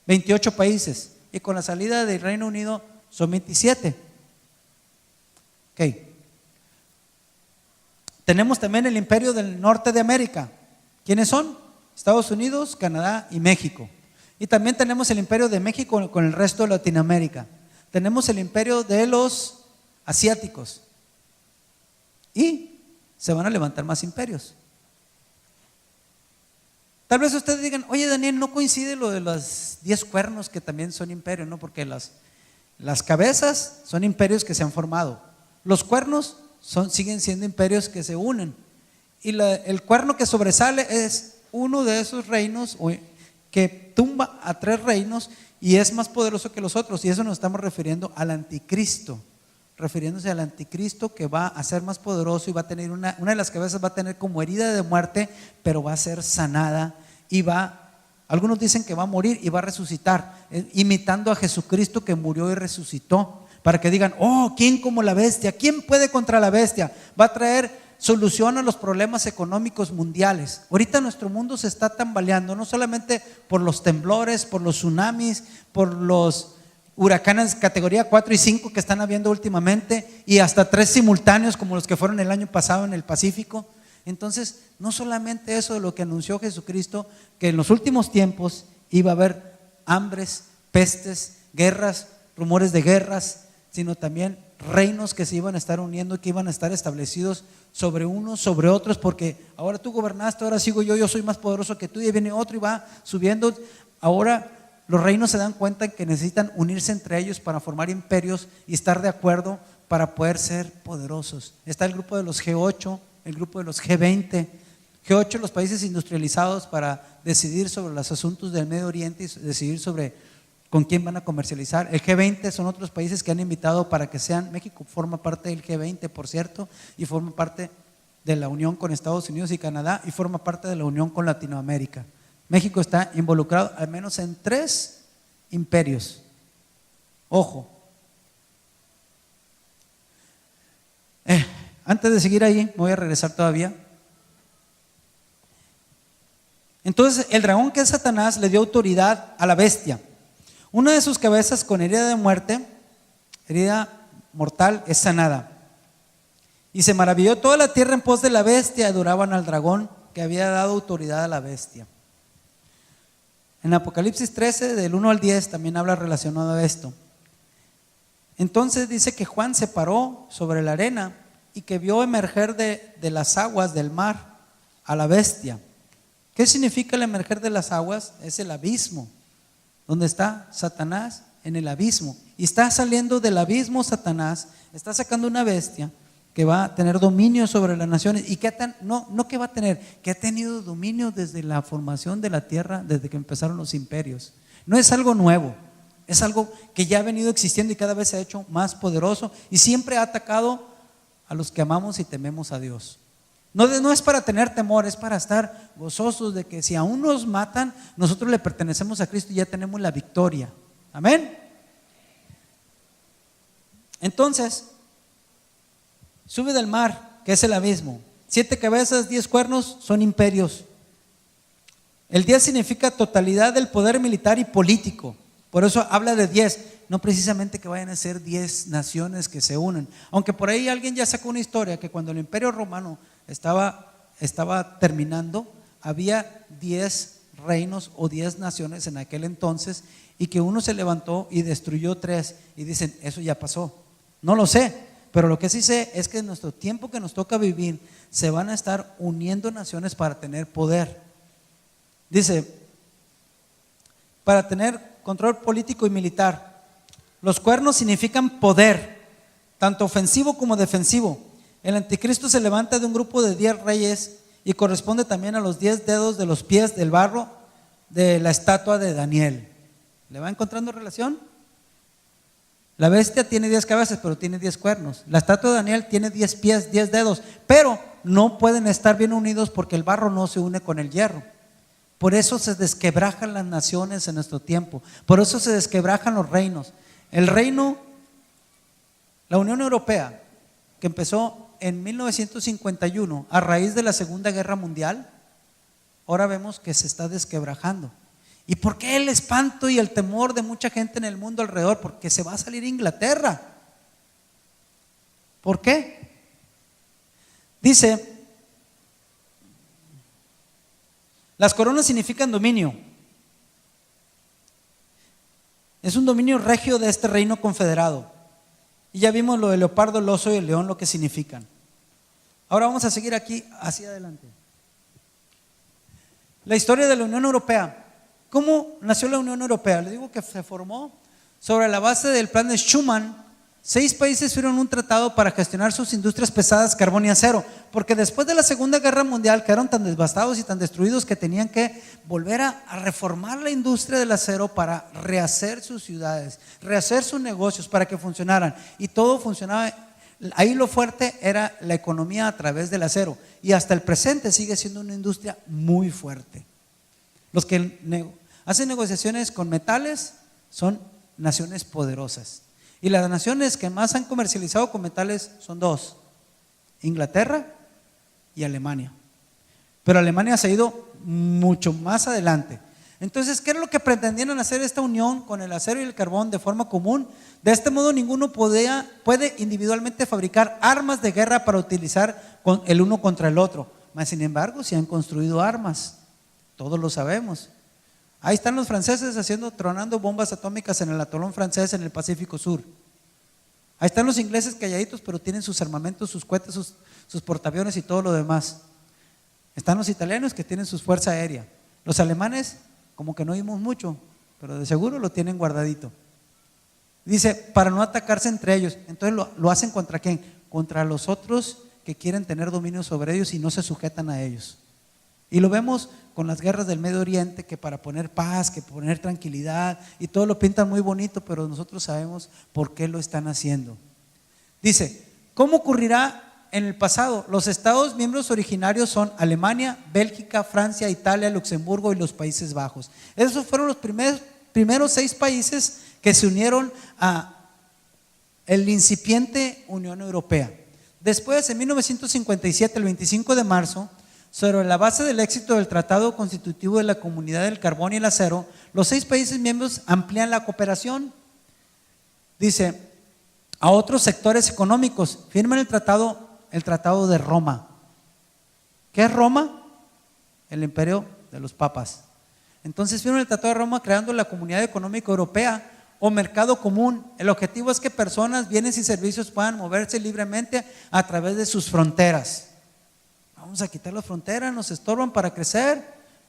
28 países, y con la salida del Reino Unido son 27. Okay. Tenemos también el imperio del norte de América. ¿Quiénes son? Estados Unidos, Canadá y México. Y también tenemos el imperio de México con el resto de Latinoamérica. Tenemos el imperio de los asiáticos. Y se van a levantar más imperios. Tal vez ustedes digan, oye Daniel, no coincide lo de los 10 cuernos que también son imperios, ¿no? Porque las cabezas son imperios que se han formado. Los cuernos siguen siendo imperios que se unen. Y el cuerno que sobresale es uno de esos reinos que tumba a 3 reinos y es más poderoso que los otros. Y eso nos estamos refiriendo al anticristo. Refiriéndose al anticristo que va a ser más poderoso y va a tener una de las cabezas va a tener como herida de muerte, pero va a ser sanada y algunos dicen que va a morir y va a resucitar, imitando a Jesucristo que murió y resucitó, para que digan, oh, ¿quién como la bestia? ¿Quién puede contra la bestia? Va a traer solución a los problemas económicos mundiales. Ahorita nuestro mundo se está tambaleando, no solamente por los temblores, por los tsunamis, por los huracanes categoría 4 y 5 que están habiendo últimamente, y hasta 3 simultáneos como los que fueron el año pasado en el Pacífico. Entonces, no solamente eso de lo que anunció Jesucristo, que en los últimos tiempos iba a haber hambres, pestes, guerras, rumores de guerras, sino también reinos que se iban a estar uniendo y que iban a estar establecidos sobre unos, sobre otros, porque ahora tú gobernaste, ahora sigo yo soy más poderoso que tú, y viene otro y va subiendo. Ahora los reinos se dan cuenta que necesitan unirse entre ellos para formar imperios y estar de acuerdo para poder ser poderosos. Está el grupo de los G8, el grupo de los G20. G8, los países industrializados, para decidir sobre los asuntos del Medio Oriente y decidir sobre con quién van a comercializar. El G20 son otros países que han invitado para que sean. México forma parte del G20, por cierto, y forma parte de la unión con Estados Unidos y Canadá, y forma parte de la unión con Latinoamérica. México está involucrado al menos en 3 imperios. Ojo. Antes de seguir ahí, me voy a regresar todavía. Entonces, el dragón, que es Satanás, le dio autoridad a la bestia. Una de sus cabezas con herida de muerte, herida mortal, es sanada. Y se maravilló toda la tierra en pos de la bestia, y adoraban al dragón que había dado autoridad a la bestia. En Apocalipsis 13, del 1 al 10, también habla relacionado a esto. Entonces dice que Juan se paró sobre la arena y que vio emerger de las aguas del mar a la bestia. ¿Qué significa el emerger de las aguas? Es el abismo, donde está Satanás, en el abismo. Y está saliendo del abismo Satanás, está sacando una bestia que va a tener dominio sobre las naciones. Y que no que va a tener, que ha tenido dominio desde la formación de la tierra, desde que empezaron los imperios. No es algo nuevo, es algo que ya ha venido existiendo y cada vez se ha hecho más poderoso, y siempre ha atacado a los que amamos y tememos a Dios. No es para tener temor, es para estar gozosos de que si aún nos matan, nosotros le pertenecemos a Cristo y ya tenemos la victoria. Amén. Entonces, sube del mar, que es el abismo. 7 cabezas, 10 cuernos, son imperios. El 10 significa totalidad del poder militar y político. Por eso habla de 10, no precisamente que vayan a ser 10 naciones que se unen. Aunque por ahí alguien ya sacó una historia que cuando el Imperio Romano estaba terminando, había 10 reinos o 10 naciones en aquel entonces, y que uno se levantó y destruyó 3, y dicen, eso ya pasó. No lo sé, pero lo que sí sé es que en nuestro tiempo que nos toca vivir, se van a estar uniendo naciones para tener poder. Dice, para tener control político y militar. Los cuernos significan poder, tanto ofensivo como defensivo. El anticristo se levanta de un grupo de 10 reyes y corresponde también a los 10 dedos de los pies del barro de la estatua de Daniel. ¿Le va encontrando relación? La bestia tiene 10 cabezas, pero tiene 10 cuernos. La estatua de Daniel tiene 10 pies, 10 dedos, pero no pueden estar bien unidos porque el barro no se une con el hierro. Por eso se desquebrajan las naciones en nuestro tiempo. Por eso se desquebrajan los reinos. El reino, la Unión Europea, que empezó en 1951 a raíz de la Segunda Guerra Mundial, ahora vemos que se está desquebrajando. ¿Y por qué el espanto y el temor de mucha gente en el mundo alrededor? Porque se va a salir Inglaterra. ¿Por qué? Dice, las coronas significan dominio. Es un dominio regio de este reino confederado. Y ya vimos lo del leopardo, el oso y el león, lo que significan. Ahora vamos a seguir aquí hacia adelante. La historia de la Unión Europea. ¿Cómo nació la Unión Europea? Le digo que se formó sobre la base del plan de Schuman. 6 países firmaron un tratado para gestionar sus industrias pesadas, carbón y acero, porque después de la Segunda Guerra Mundial quedaron tan devastados y tan destruidos que tenían que volver a reformar la industria del acero para rehacer sus ciudades, rehacer sus negocios para que funcionaran, y todo funcionaba. Ahí lo fuerte era la economía a través del acero, y hasta el presente sigue siendo una industria muy fuerte. Los que hacen negociaciones con metales son naciones poderosas. Y las naciones que más han comercializado con metales son 2, Inglaterra y Alemania. Pero Alemania se ha ido mucho más adelante. Entonces, ¿qué era lo que pretendían hacer esta unión con el acero y el carbón de forma común? De este modo, ninguno puede individualmente fabricar armas de guerra para utilizar el uno contra el otro. Mas, sin embargo, se han construido armas, todos lo sabemos. Ahí están los franceses tronando bombas atómicas en el atolón francés en el Pacífico Sur. Ahí están los ingleses calladitos, pero tienen sus armamentos, sus cohetes, sus portaaviones y todo lo demás. Están los italianos que tienen su fuerza aérea. Los alemanes, como que no oímos mucho, pero de seguro lo tienen guardadito. Dice, para no atacarse entre ellos. Entonces lo hacen ¿contra quién? Contra los otros que quieren tener dominio sobre ellos y no se sujetan a ellos. Y lo vemos con las guerras del Medio Oriente, que para poner paz, que poner tranquilidad, y todo lo pintan muy bonito, pero nosotros sabemos por qué lo están haciendo. Dice, ¿cómo ocurrirá en el pasado? Los estados miembros originarios son Alemania, Bélgica, Francia, Italia, Luxemburgo y los Países Bajos. Esos fueron los primeros 6 países que se unieron a el incipiente Unión Europea. Después, en 1957, el 25 de marzo, sobre la base del éxito del Tratado Constitutivo de la Comunidad del Carbón y el Acero, los 6 países miembros amplían la cooperación. Dice, a otros sectores económicos, firman el Tratado de Roma. ¿Qué es Roma? El imperio de los papas. Entonces firman el Tratado de Roma creando la Comunidad Económica Europea o mercado común. El objetivo es que personas, bienes y servicios puedan moverse libremente a través de sus fronteras. Vamos a quitar las fronteras, nos estorban para crecer,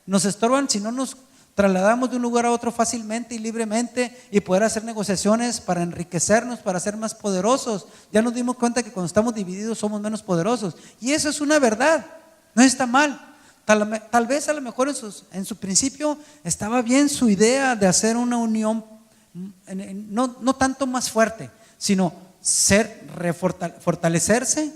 nos estorban si no nos trasladamos de un lugar a otro fácilmente y libremente y poder hacer negociaciones para enriquecernos, para ser más poderosos. Ya nos dimos cuenta que cuando estamos divididos somos menos poderosos y eso es una verdad, no está mal. Tal vez a lo mejor en su principio estaba bien su idea de hacer una unión, no tanto más fuerte, sino fortalecerse,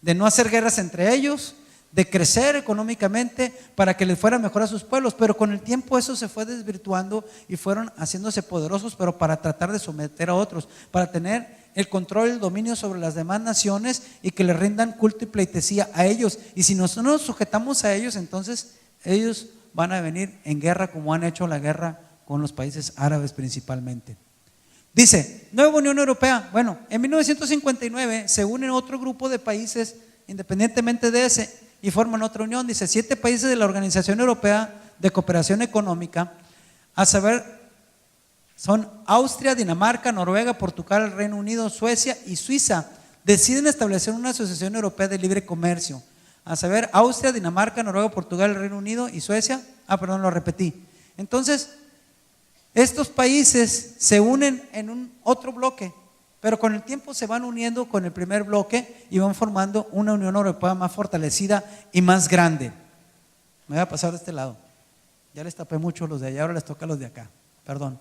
de no hacer guerras entre ellos, de crecer económicamente para que les fuera mejor a sus pueblos, pero con el tiempo eso se fue desvirtuando y fueron haciéndose poderosos, pero para tratar de someter a otros, para tener el control y el dominio sobre las demás naciones y que le rindan culto y pleitesía a ellos. Y si nosotros nos sujetamos a ellos, entonces ellos van a venir en guerra como han hecho la guerra con los países árabes principalmente. Dice, nueva Unión Europea. Bueno, en 1959 se une otro grupo de países independientemente de ese y forman otra unión. Dice, 7 países de la Organización Europea de Cooperación Económica, a saber, son Austria, Dinamarca, Noruega, Portugal, Reino Unido, Suecia y Suiza, deciden establecer una asociación europea de libre comercio. A saber, Austria, Dinamarca, Noruega, Portugal, Reino Unido y Suecia. Lo repetí. Entonces, estos países se unen en un otro bloque, pero con el tiempo se van uniendo con el primer bloque y van formando una Unión Europea más fortalecida y más grande. Me voy a pasar de este lado. Ya les tapé mucho los de allá, ahora les toca a los de acá. Perdón.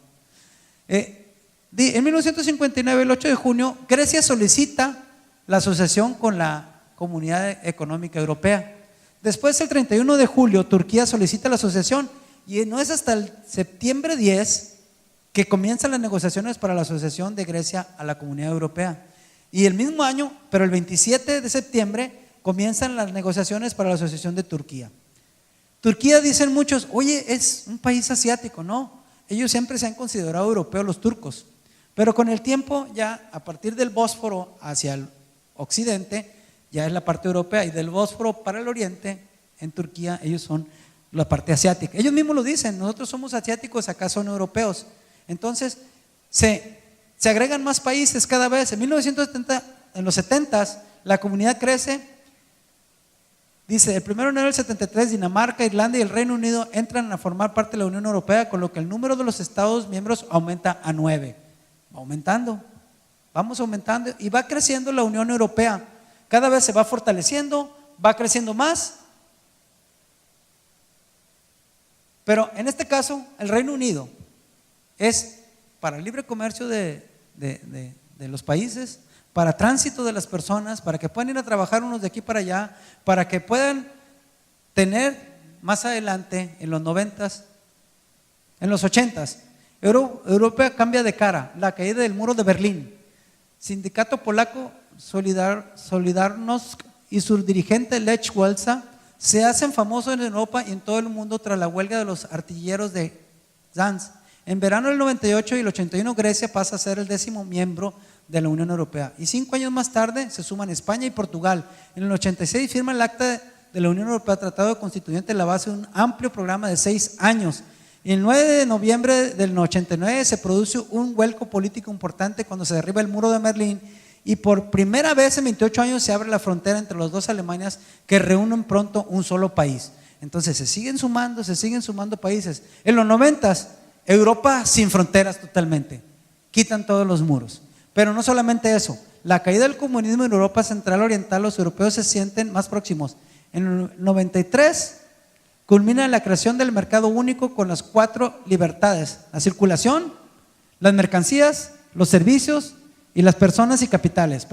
En 1959, el 8 de junio, Grecia solicita la asociación con la Comunidad Económica Europea. Después, el 31 de julio, Turquía solicita la asociación y no es hasta el septiembre 10 que comienzan las negociaciones para la asociación de Grecia a la Comunidad Europea. Y el mismo año, pero el 27 de septiembre, comienzan las negociaciones para la asociación de Turquía. Turquía, dicen muchos, oye, es un país asiático. No, ellos siempre se han considerado europeos, los turcos. Pero con el tiempo, ya a partir del Bósforo hacia el occidente, ya es la parte europea, y del Bósforo para el oriente, en Turquía, ellos son la parte asiática. Ellos mismos lo dicen, nosotros somos asiáticos, acá son europeos. Entonces, se agregan más países cada vez. En 1970, en los 70s, la comunidad crece. Dice, el 1 de enero del 73, Dinamarca, Irlanda y el Reino Unido entran a formar parte de la Unión Europea, con lo que el número de los estados miembros aumenta a 9. Va aumentando, vamos aumentando y va creciendo la Unión Europea. Cada vez se va fortaleciendo, va creciendo más. Pero en este caso, el Reino Unido es para el libre comercio de los países, para tránsito de las personas, para que puedan ir a trabajar unos de aquí para allá, para que puedan tener más adelante, en los 90s, en los 80s, Europa cambia de cara, la caída del muro de Berlín. Sindicato polaco Solidarność y su dirigente Lech Walesa se hacen famosos en Europa y en todo el mundo tras la huelga de los artilleros de Sanz. En verano del 98 y el 81 Grecia pasa a ser el 10º miembro de la Unión Europea. Y 5 años más tarde se suman España y Portugal. En el 86 firma el Acta de la Unión Europea, Tratado Constituyente, la base de un amplio programa de 6 años. Y el 9 de noviembre del 89 se produce un vuelco político importante cuando se derriba el muro de Berlín y por primera vez en 28 años se abre la frontera entre las dos Alemanias que reúnen pronto un solo país. Entonces se siguen sumando países. En los 90s, Europa sin fronteras totalmente, quitan todos los muros. Pero no solamente eso, la caída del comunismo en Europa Central Oriental, los europeos se sienten más próximos. En el 93 culmina la creación del mercado único con las 4 libertades: la circulación, las mercancías, los servicios y las personas y capitales.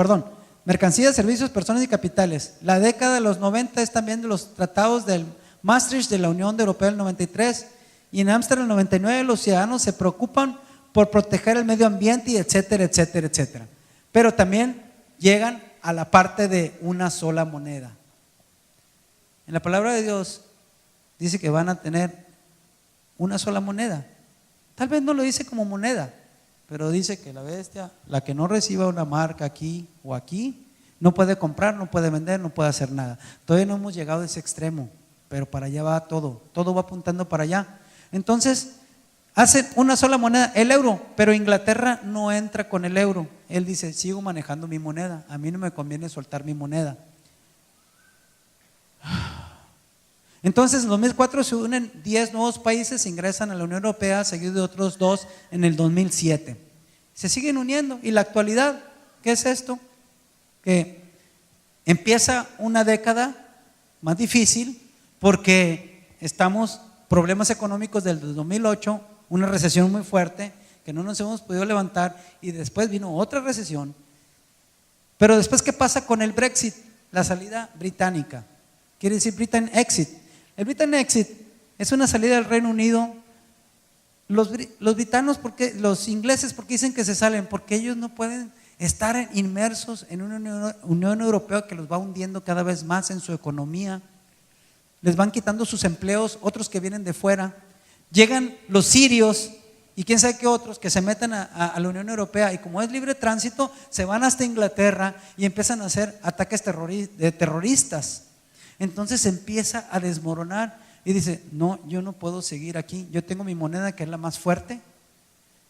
Mercancías, servicios, personas y capitales. La década de los 90 es también de los tratados del Maastricht de la Unión Europea del 93, y en Ámsterdam del 99 los ciudadanos se preocupan por proteger el medio ambiente y etcétera, etcétera, etcétera. Pero también llegan a la parte de una sola moneda. En la palabra de Dios dice que van a tener una sola moneda. Tal vez no lo dice como moneda, pero dice que la bestia, la que no reciba una marca aquí o aquí, no puede comprar, no puede vender, no puede hacer nada. Todavía no hemos llegado a ese extremo, pero para allá va todo va apuntando para allá. Entonces hacen una sola moneda, el euro, pero Inglaterra no entra con el euro. Él dice: sigo manejando mi moneda, a mí no me conviene soltar mi moneda. Entonces en 2004 se unen 10 nuevos países, ingresan a la Unión Europea, seguido de otros 2 en el 2007. Se siguen uniendo. Y la actualidad, ¿qué es esto? Que empieza una década más difícil porque estamos problemas económicos del 2008, una recesión muy fuerte que no nos hemos podido levantar, y después vino otra recesión. Pero después, ¿qué pasa con el Brexit? La salida británica, quiere decir Britain Exit. El Britain Exit es una salida del Reino Unido. Los britanos, los ingleses, ¿por qué dicen que se salen? Porque ellos no pueden estar inmersos en una Unión Europea que los va hundiendo cada vez más en su economía. Les van quitando sus empleos, otros que vienen de fuera. Llegan los sirios y quién sabe qué otros que se meten a la Unión Europea, y como es libre tránsito, se van hasta Inglaterra y empiezan a hacer ataques terroristas. Entonces se empieza a desmoronar y dice: no, yo no puedo seguir aquí, yo tengo mi moneda que es la más fuerte,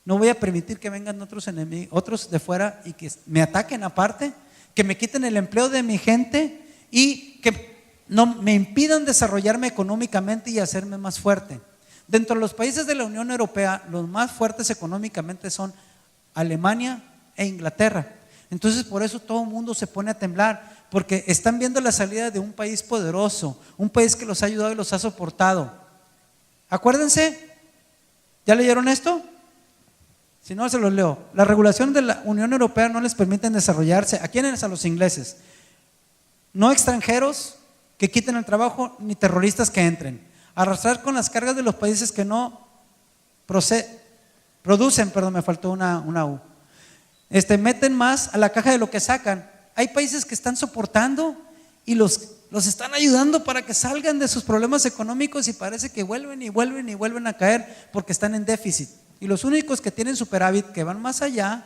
no voy a permitir que vengan otros enemigos, otros de fuera, y que me ataquen aparte, que me quiten el empleo de mi gente y que no me impidan desarrollarme económicamente y hacerme más fuerte. Dentro de los países de la Unión Europea, los más fuertes económicamente son Alemania e Inglaterra. Entonces por eso todo el mundo se pone a temblar, porque están viendo la salida de un país poderoso, un país que los ha ayudado y los ha soportado. Acuérdense, ¿ya leyeron esto? Si no, se los leo. Las regulaciones de la Unión Europea no les permiten desarrollarse. ¿A quiénes? A los ingleses. No extranjeros que quiten el trabajo, ni terroristas que entren. Arrastrar con las cargas de los países que no producen, me faltó una U. Meten más a la caja de lo que sacan. Hay países que están soportando y los están ayudando para que salgan de sus problemas económicos, y parece que vuelven a caer porque están en déficit. Y los únicos que tienen superávit, que van más allá,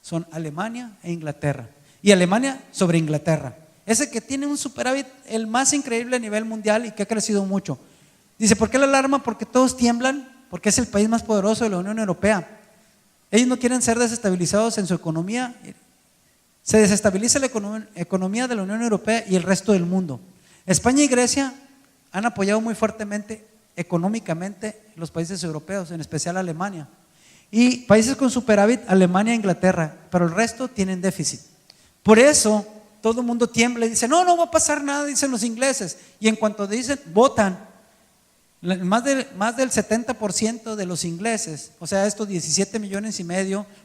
son Alemania e Inglaterra. Y Alemania sobre Inglaterra. Ese que tiene un superávit el más increíble a nivel mundial y que ha crecido mucho. Dice: ¿por qué la alarma? Porque todos tiemblan, porque es el país más poderoso de la Unión Europea. Ellos no quieren ser desestabilizados en su economía. Se desestabiliza la economía de la Unión Europea y el resto del mundo. España y Grecia han apoyado muy fuertemente económicamente los países europeos, en especial Alemania. Y países con superávit, Alemania e Inglaterra, pero el resto tienen déficit. Por eso todo el mundo tiembla y dice: no va a pasar nada, dicen los ingleses. Y en cuanto dicen, votan. Más del 70% de los ingleses, o sea, estos 17,5 millones,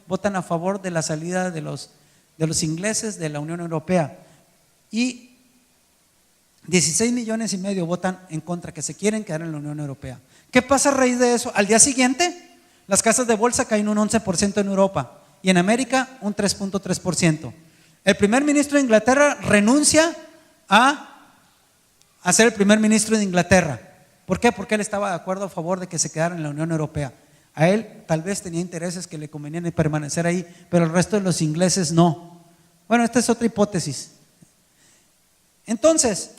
votan a favor de la salida de los ingleses de la Unión Europea, y 16,5 millones votan en contra, que se quieren quedar en la Unión Europea. ¿Qué pasa a raíz de eso? Al día siguiente, las casas de bolsa caen un 11% en Europa, y en América un 3.3%. El primer ministro de Inglaterra renuncia a ser el primer ministro de Inglaterra. ¿Por qué? Porque él estaba de acuerdo a favor de que se quedara en la Unión Europea. A él tal vez tenía intereses que le convenían permanecer ahí, pero el resto de los ingleses no. Bueno, esta es otra hipótesis. Entonces,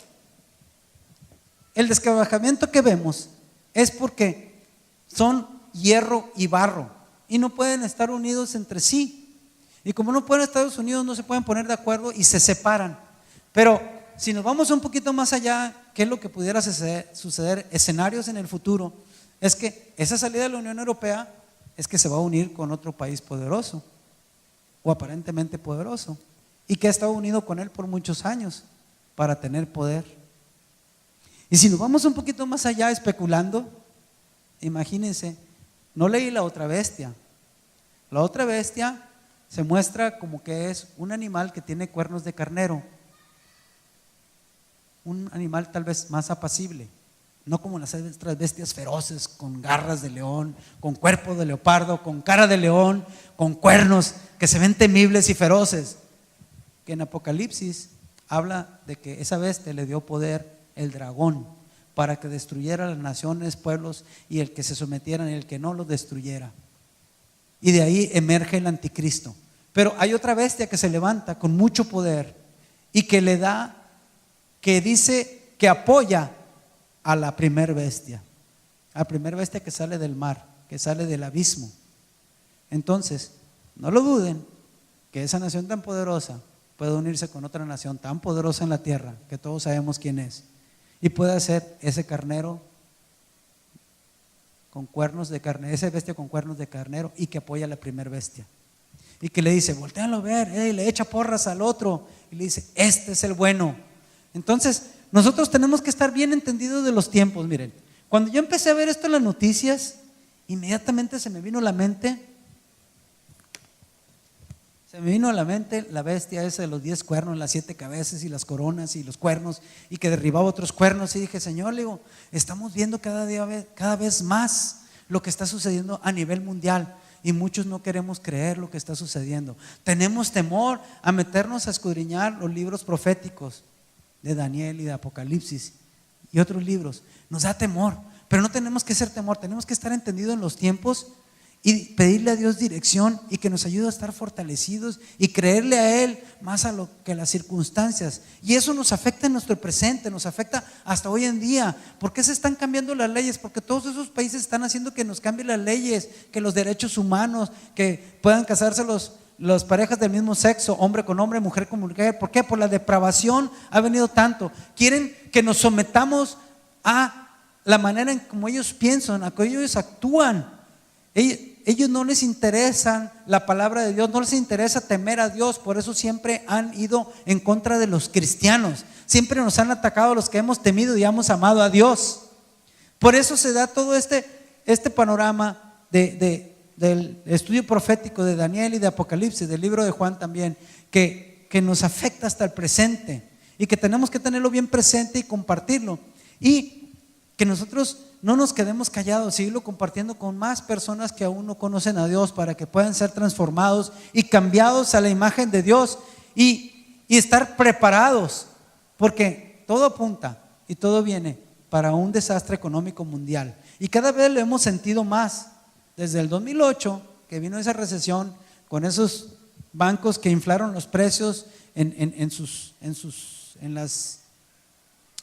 el desquebrajamiento que vemos es porque son hierro y barro y no pueden estar unidos entre sí. Y como no pueden estar unidos, no se pueden poner de acuerdo y se separan. Pero si nos vamos un poquito más allá, ¿qué es lo que pudiera suceder? Escenarios en el futuro, es que esa salida de la Unión Europea es que se va a unir con otro país poderoso o aparentemente poderoso y que ha estado unido con él por muchos años para tener poder. Y si nos vamos un poquito más allá especulando, imagínense, no leí la otra bestia. La otra bestia se muestra como que es un animal que tiene cuernos de carnero, un animal tal vez más apacible, no como las otras bestias feroces, con garras de león, con cuerpo de leopardo, con cara de león, con cuernos que se ven temibles y feroces. Que en Apocalipsis habla de que esa bestia le dio poder el dragón para que destruyera las naciones, pueblos, y el que se sometieran y el que no los destruyera. Y de ahí emerge el anticristo. Pero hay otra bestia que se levanta con mucho poder y que le da, que dice que apoya a la primer bestia, a la primer bestia que sale del mar, que sale del abismo. Entonces, no lo duden, que esa nación tan poderosa puede unirse con otra nación tan poderosa en la tierra, que todos sabemos quién es, y puede hacer ese carnero con cuernos de carnero, esa bestia con cuernos de carnero, y que apoya a la primer bestia, y que le dice, voltéalo a ver, le echa porras al otro, y le dice, este es el bueno. Entonces, nosotros tenemos que estar bien entendidos de los tiempos. Miren, cuando yo empecé a ver esto en las noticias, inmediatamente se me vino a la mente la bestia esa de los 10 cuernos, las 7 cabezas y las coronas y los cuernos, y que derribaba otros cuernos. Y dije, Señor, le digo, estamos viendo cada vez más lo que está sucediendo a nivel mundial, y muchos no queremos creer lo que está sucediendo. Tenemos temor a meternos a escudriñar los libros proféticos de Daniel y de Apocalipsis y otros libros. Nos da temor, pero no tenemos que ser temor, tenemos que estar entendidos en los tiempos y pedirle a Dios dirección y que nos ayude a estar fortalecidos y creerle a Él más a lo que las circunstancias. Y eso nos afecta en nuestro presente, nos afecta hasta hoy en día. ¿Por qué se están cambiando las leyes? Porque todos esos países están haciendo que nos cambien las leyes, que los derechos humanos, que puedan casarse las parejas del mismo sexo, hombre con hombre, mujer con mujer. ¿Por qué? Por la depravación ha venido tanto. Quieren que nos sometamos a la manera en como ellos piensan, a cómo ellos actúan. Ellos no les interesa la palabra de Dios, no les interesa temer a Dios. Por eso siempre han ido en contra de los cristianos, siempre nos han atacado a los que hemos temido y hemos amado a Dios. Por eso se da todo este panorama del estudio profético de Daniel y de Apocalipsis, del libro de Juan también, que nos afecta hasta el presente y que tenemos que tenerlo bien presente y compartirlo, y que nosotros no nos quedemos callados, seguirlo compartiendo con más personas que aún no conocen a Dios, para que puedan ser transformados y cambiados a la imagen de Dios, y estar preparados, porque todo apunta y todo viene para un desastre económico mundial, y cada vez lo hemos sentido más. Desde el 2008, que vino esa recesión, con esos bancos que inflaron los precios en las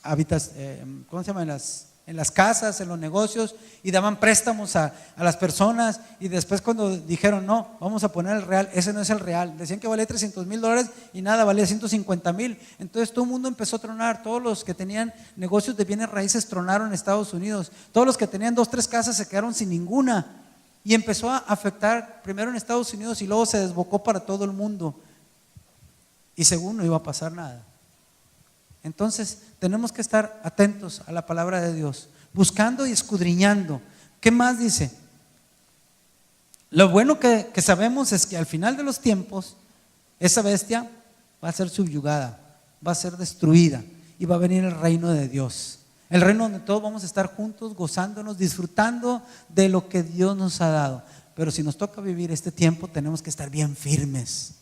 habitaciones, ¿cómo se llama? En las casas, en los negocios, y daban préstamos a las personas, y después cuando dijeron no, vamos a poner el real, ese no es el real, decían que valía $300,000 y nada, valía 150,000. Entonces todo el mundo empezó a tronar, todos los que tenían negocios de bienes raíces tronaron en Estados Unidos, todos los que tenían 2, 3 casas se quedaron sin ninguna, y empezó a afectar primero en Estados Unidos y luego se desbocó para todo el mundo, y según no iba a pasar nada. Entonces tenemos que estar atentos a la palabra de Dios, buscando y escudriñando. ¿Qué más dice? Lo bueno que sabemos es que al final de los tiempos esa bestia va a ser subyugada, va a ser destruida, y va a venir el reino de Dios, el reino donde todos vamos a estar juntos, gozándonos, disfrutando de lo que Dios nos ha dado. Pero si nos toca vivir este tiempo, tenemos que estar bien firmes.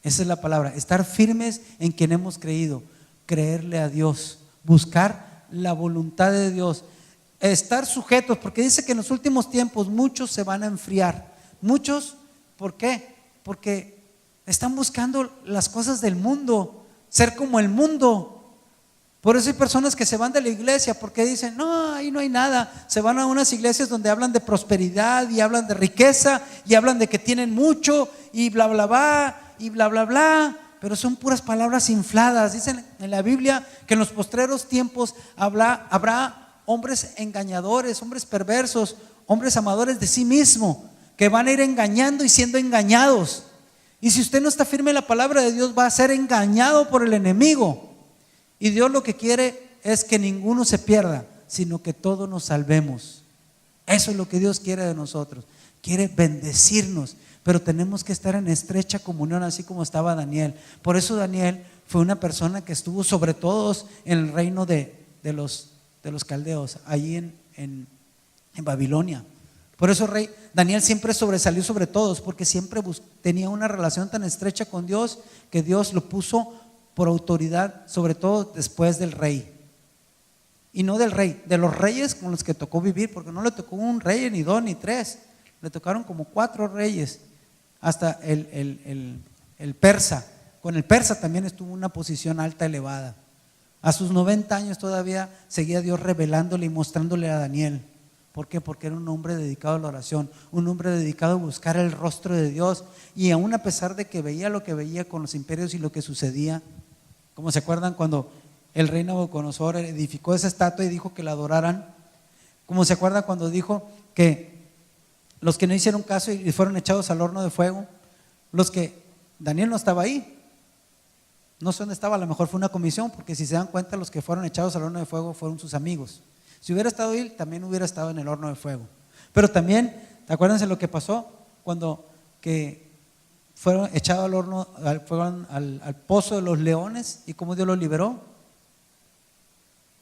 Esa es la palabra, estar firmes en quien hemos creído, creerle a Dios, buscar la voluntad de Dios. estar sujetos, porque dice que en los últimos tiempos muchos se van a enfriar. Muchos, ¿por qué? Porque están buscando las cosas del mundo, ser como el mundo. Por eso hay personas que se van de la iglesia porque dicen, no, ahí no hay nada. Se van a unas iglesias donde hablan de prosperidad y hablan de riqueza y hablan de que tienen mucho y bla bla bla y bla bla bla, pero son puras palabras infladas. Dicen en la Biblia que en los postreros tiempos habrá hombres engañadores, hombres perversos, hombres amadores de sí mismo, que van a ir engañando y siendo engañados. Y si usted no está firme en la palabra de Dios, va a ser engañado por el enemigo. Y Dios lo que quiere es que ninguno se pierda, sino que todos nos salvemos. Eso es lo que Dios quiere de nosotros. Quiere bendecirnos, pero tenemos que estar en estrecha comunión, así como estaba Daniel. Por eso Daniel fue una persona que estuvo sobre todos en el reino de los caldeos, allí en Babilonia. Por eso Daniel siempre sobresalió sobre todos, porque siempre tenía una relación tan estrecha con Dios, que Dios lo puso por autoridad, sobre todo después del rey. Y no del rey, de los reyes con los que tocó vivir, porque no le tocó un rey, ni dos, ni tres, le tocaron como 4 reyes, hasta el persa. Con el persa también estuvo en una posición alta, elevada. A sus 90 años todavía seguía Dios revelándole y mostrándole a Daniel. ¿Por qué? Porque era un hombre dedicado a la oración, un hombre dedicado a buscar el rostro de Dios. Y aún a pesar de que veía lo que veía con los imperios y lo que sucedía, como se acuerdan cuando el rey Nabucodonosor edificó esa estatua y dijo que la adoraran, como se acuerdan cuando dijo que los que no hicieron caso y fueron echados al horno de fuego, Daniel no estaba ahí, no sé dónde estaba, a lo mejor fue una comisión, porque si se dan cuenta, los que fueron echados al horno de fuego fueron sus amigos. Si hubiera estado él, también hubiera estado en el horno de fuego. Pero también, acuérdense lo que pasó cuando que fueron echados al horno, fueron al pozo de los leones, y cómo Dios los liberó.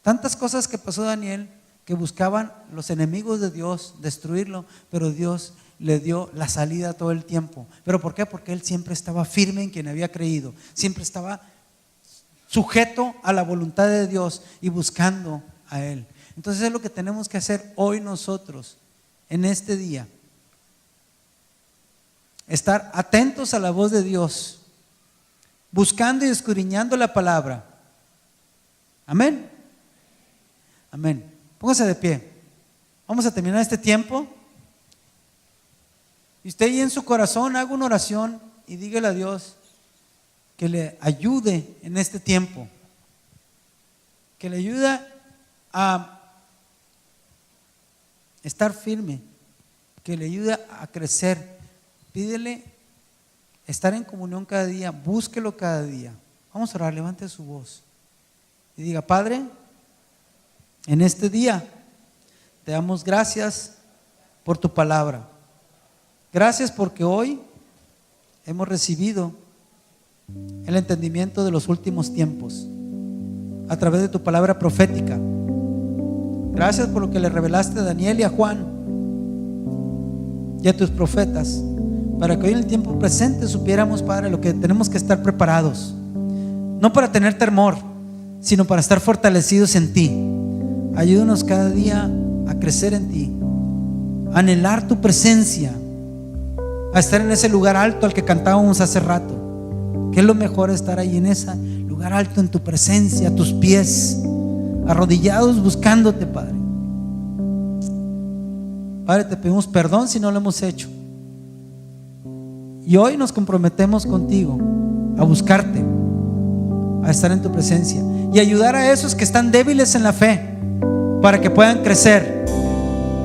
Tantas cosas que pasó Daniel, que buscaban los enemigos de Dios destruirlo, pero Dios le dio la salida todo el tiempo. ¿Pero por qué? Porque él siempre estaba firme en quien había creído, siempre estaba sujeto a la voluntad de Dios y buscando a Él. Entonces es lo que tenemos que hacer hoy nosotros, en este día. Estar atentos a la voz de Dios, buscando y escudriñando la palabra. Amén. Amén. Póngase de pie. Vamos a terminar este tiempo. Y usted ahí en su corazón haga una oración y dígale a Dios que le ayude en este tiempo, que le ayude a estar firme, que le ayude a crecer. Pídele estar en comunión cada día, búsquelo cada día. Vamos a orar, levante su voz y diga: Padre, en este día te damos gracias por tu palabra. Gracias porque hoy hemos recibido el entendimiento de los últimos tiempos a través de tu palabra profética. Gracias por lo que le revelaste a Daniel y a Juan y a tus profetas, para que hoy en el tiempo presente supiéramos, Padre, lo que tenemos que estar preparados, no para tener temor, sino para estar fortalecidos en ti. Ayúdanos cada día a crecer en ti, a anhelar tu presencia, a estar en ese lugar alto al que cantábamos hace rato, que es lo mejor, estar ahí en ese lugar alto, en tu presencia, a tus pies, arrodillados buscándote, Padre. Padre, te pedimos perdón si no lo hemos hecho, y hoy nos comprometemos contigo a buscarte, a estar en tu presencia y ayudar a esos que están débiles en la fe, para que puedan crecer,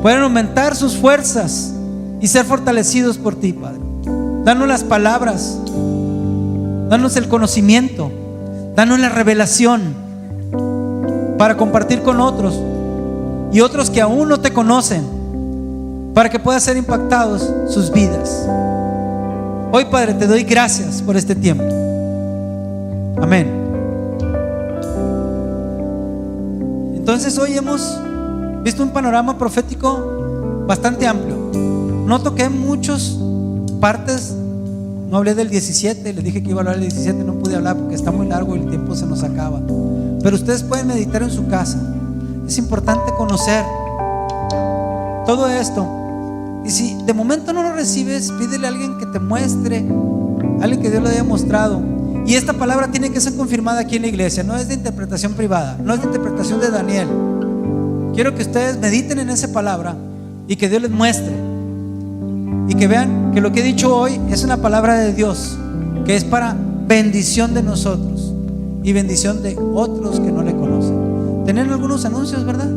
puedan aumentar sus fuerzas y ser fortalecidos por ti, Padre. Danos las palabras, danos el conocimiento, danos la revelación para compartir con otros y otros que aún no te conocen, para que puedan ser impactados sus vidas. Hoy, Padre, te doy gracias por este tiempo. Amén. Entonces hoy hemos visto un panorama profético bastante amplio. No toqué muchas partes, no hablé del 17, les dije que iba a hablar del 17, no pude hablar porque está muy largo y el tiempo se nos acaba. Pero ustedes pueden meditar en su casa. Es importante conocer todo esto. Y si de momento no lo recibes, pídele a alguien que te muestre, alguien que Dios le haya mostrado. Y esta palabra tiene que ser confirmada aquí en la iglesia. No es de interpretación privada, no es de interpretación de Daniel. Quiero que ustedes mediten en esa palabra y que Dios les muestre, y que vean que lo que he dicho hoy es una palabra de Dios, que es para bendición de nosotros y bendición de otros que no le conocen. Tenían algunos anuncios, ¿verdad?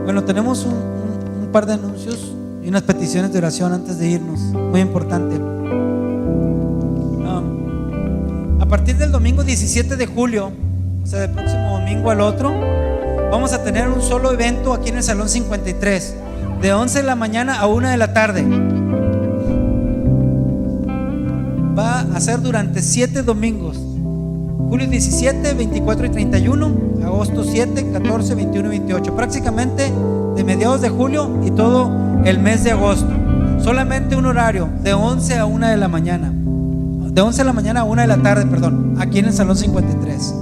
Bueno, tenemos un par de anuncios y unas peticiones de oración antes de irnos, muy importante. A partir del domingo 17 de julio, o sea, del próximo domingo al otro, vamos a tener un solo evento aquí en el Salón 53, de 11 de la mañana a 1 de la tarde. Va a ser durante 7 domingos: julio 17, 24 y 31, agosto 7, 14, 21 y 28. Prácticamente de mediados de julio y todo el mes de agosto. Solamente un horario de 11 a 1 de la mañana. De 11 de la mañana a 1 de la tarde, perdón, aquí en el Salón 53.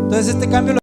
Entonces este cambio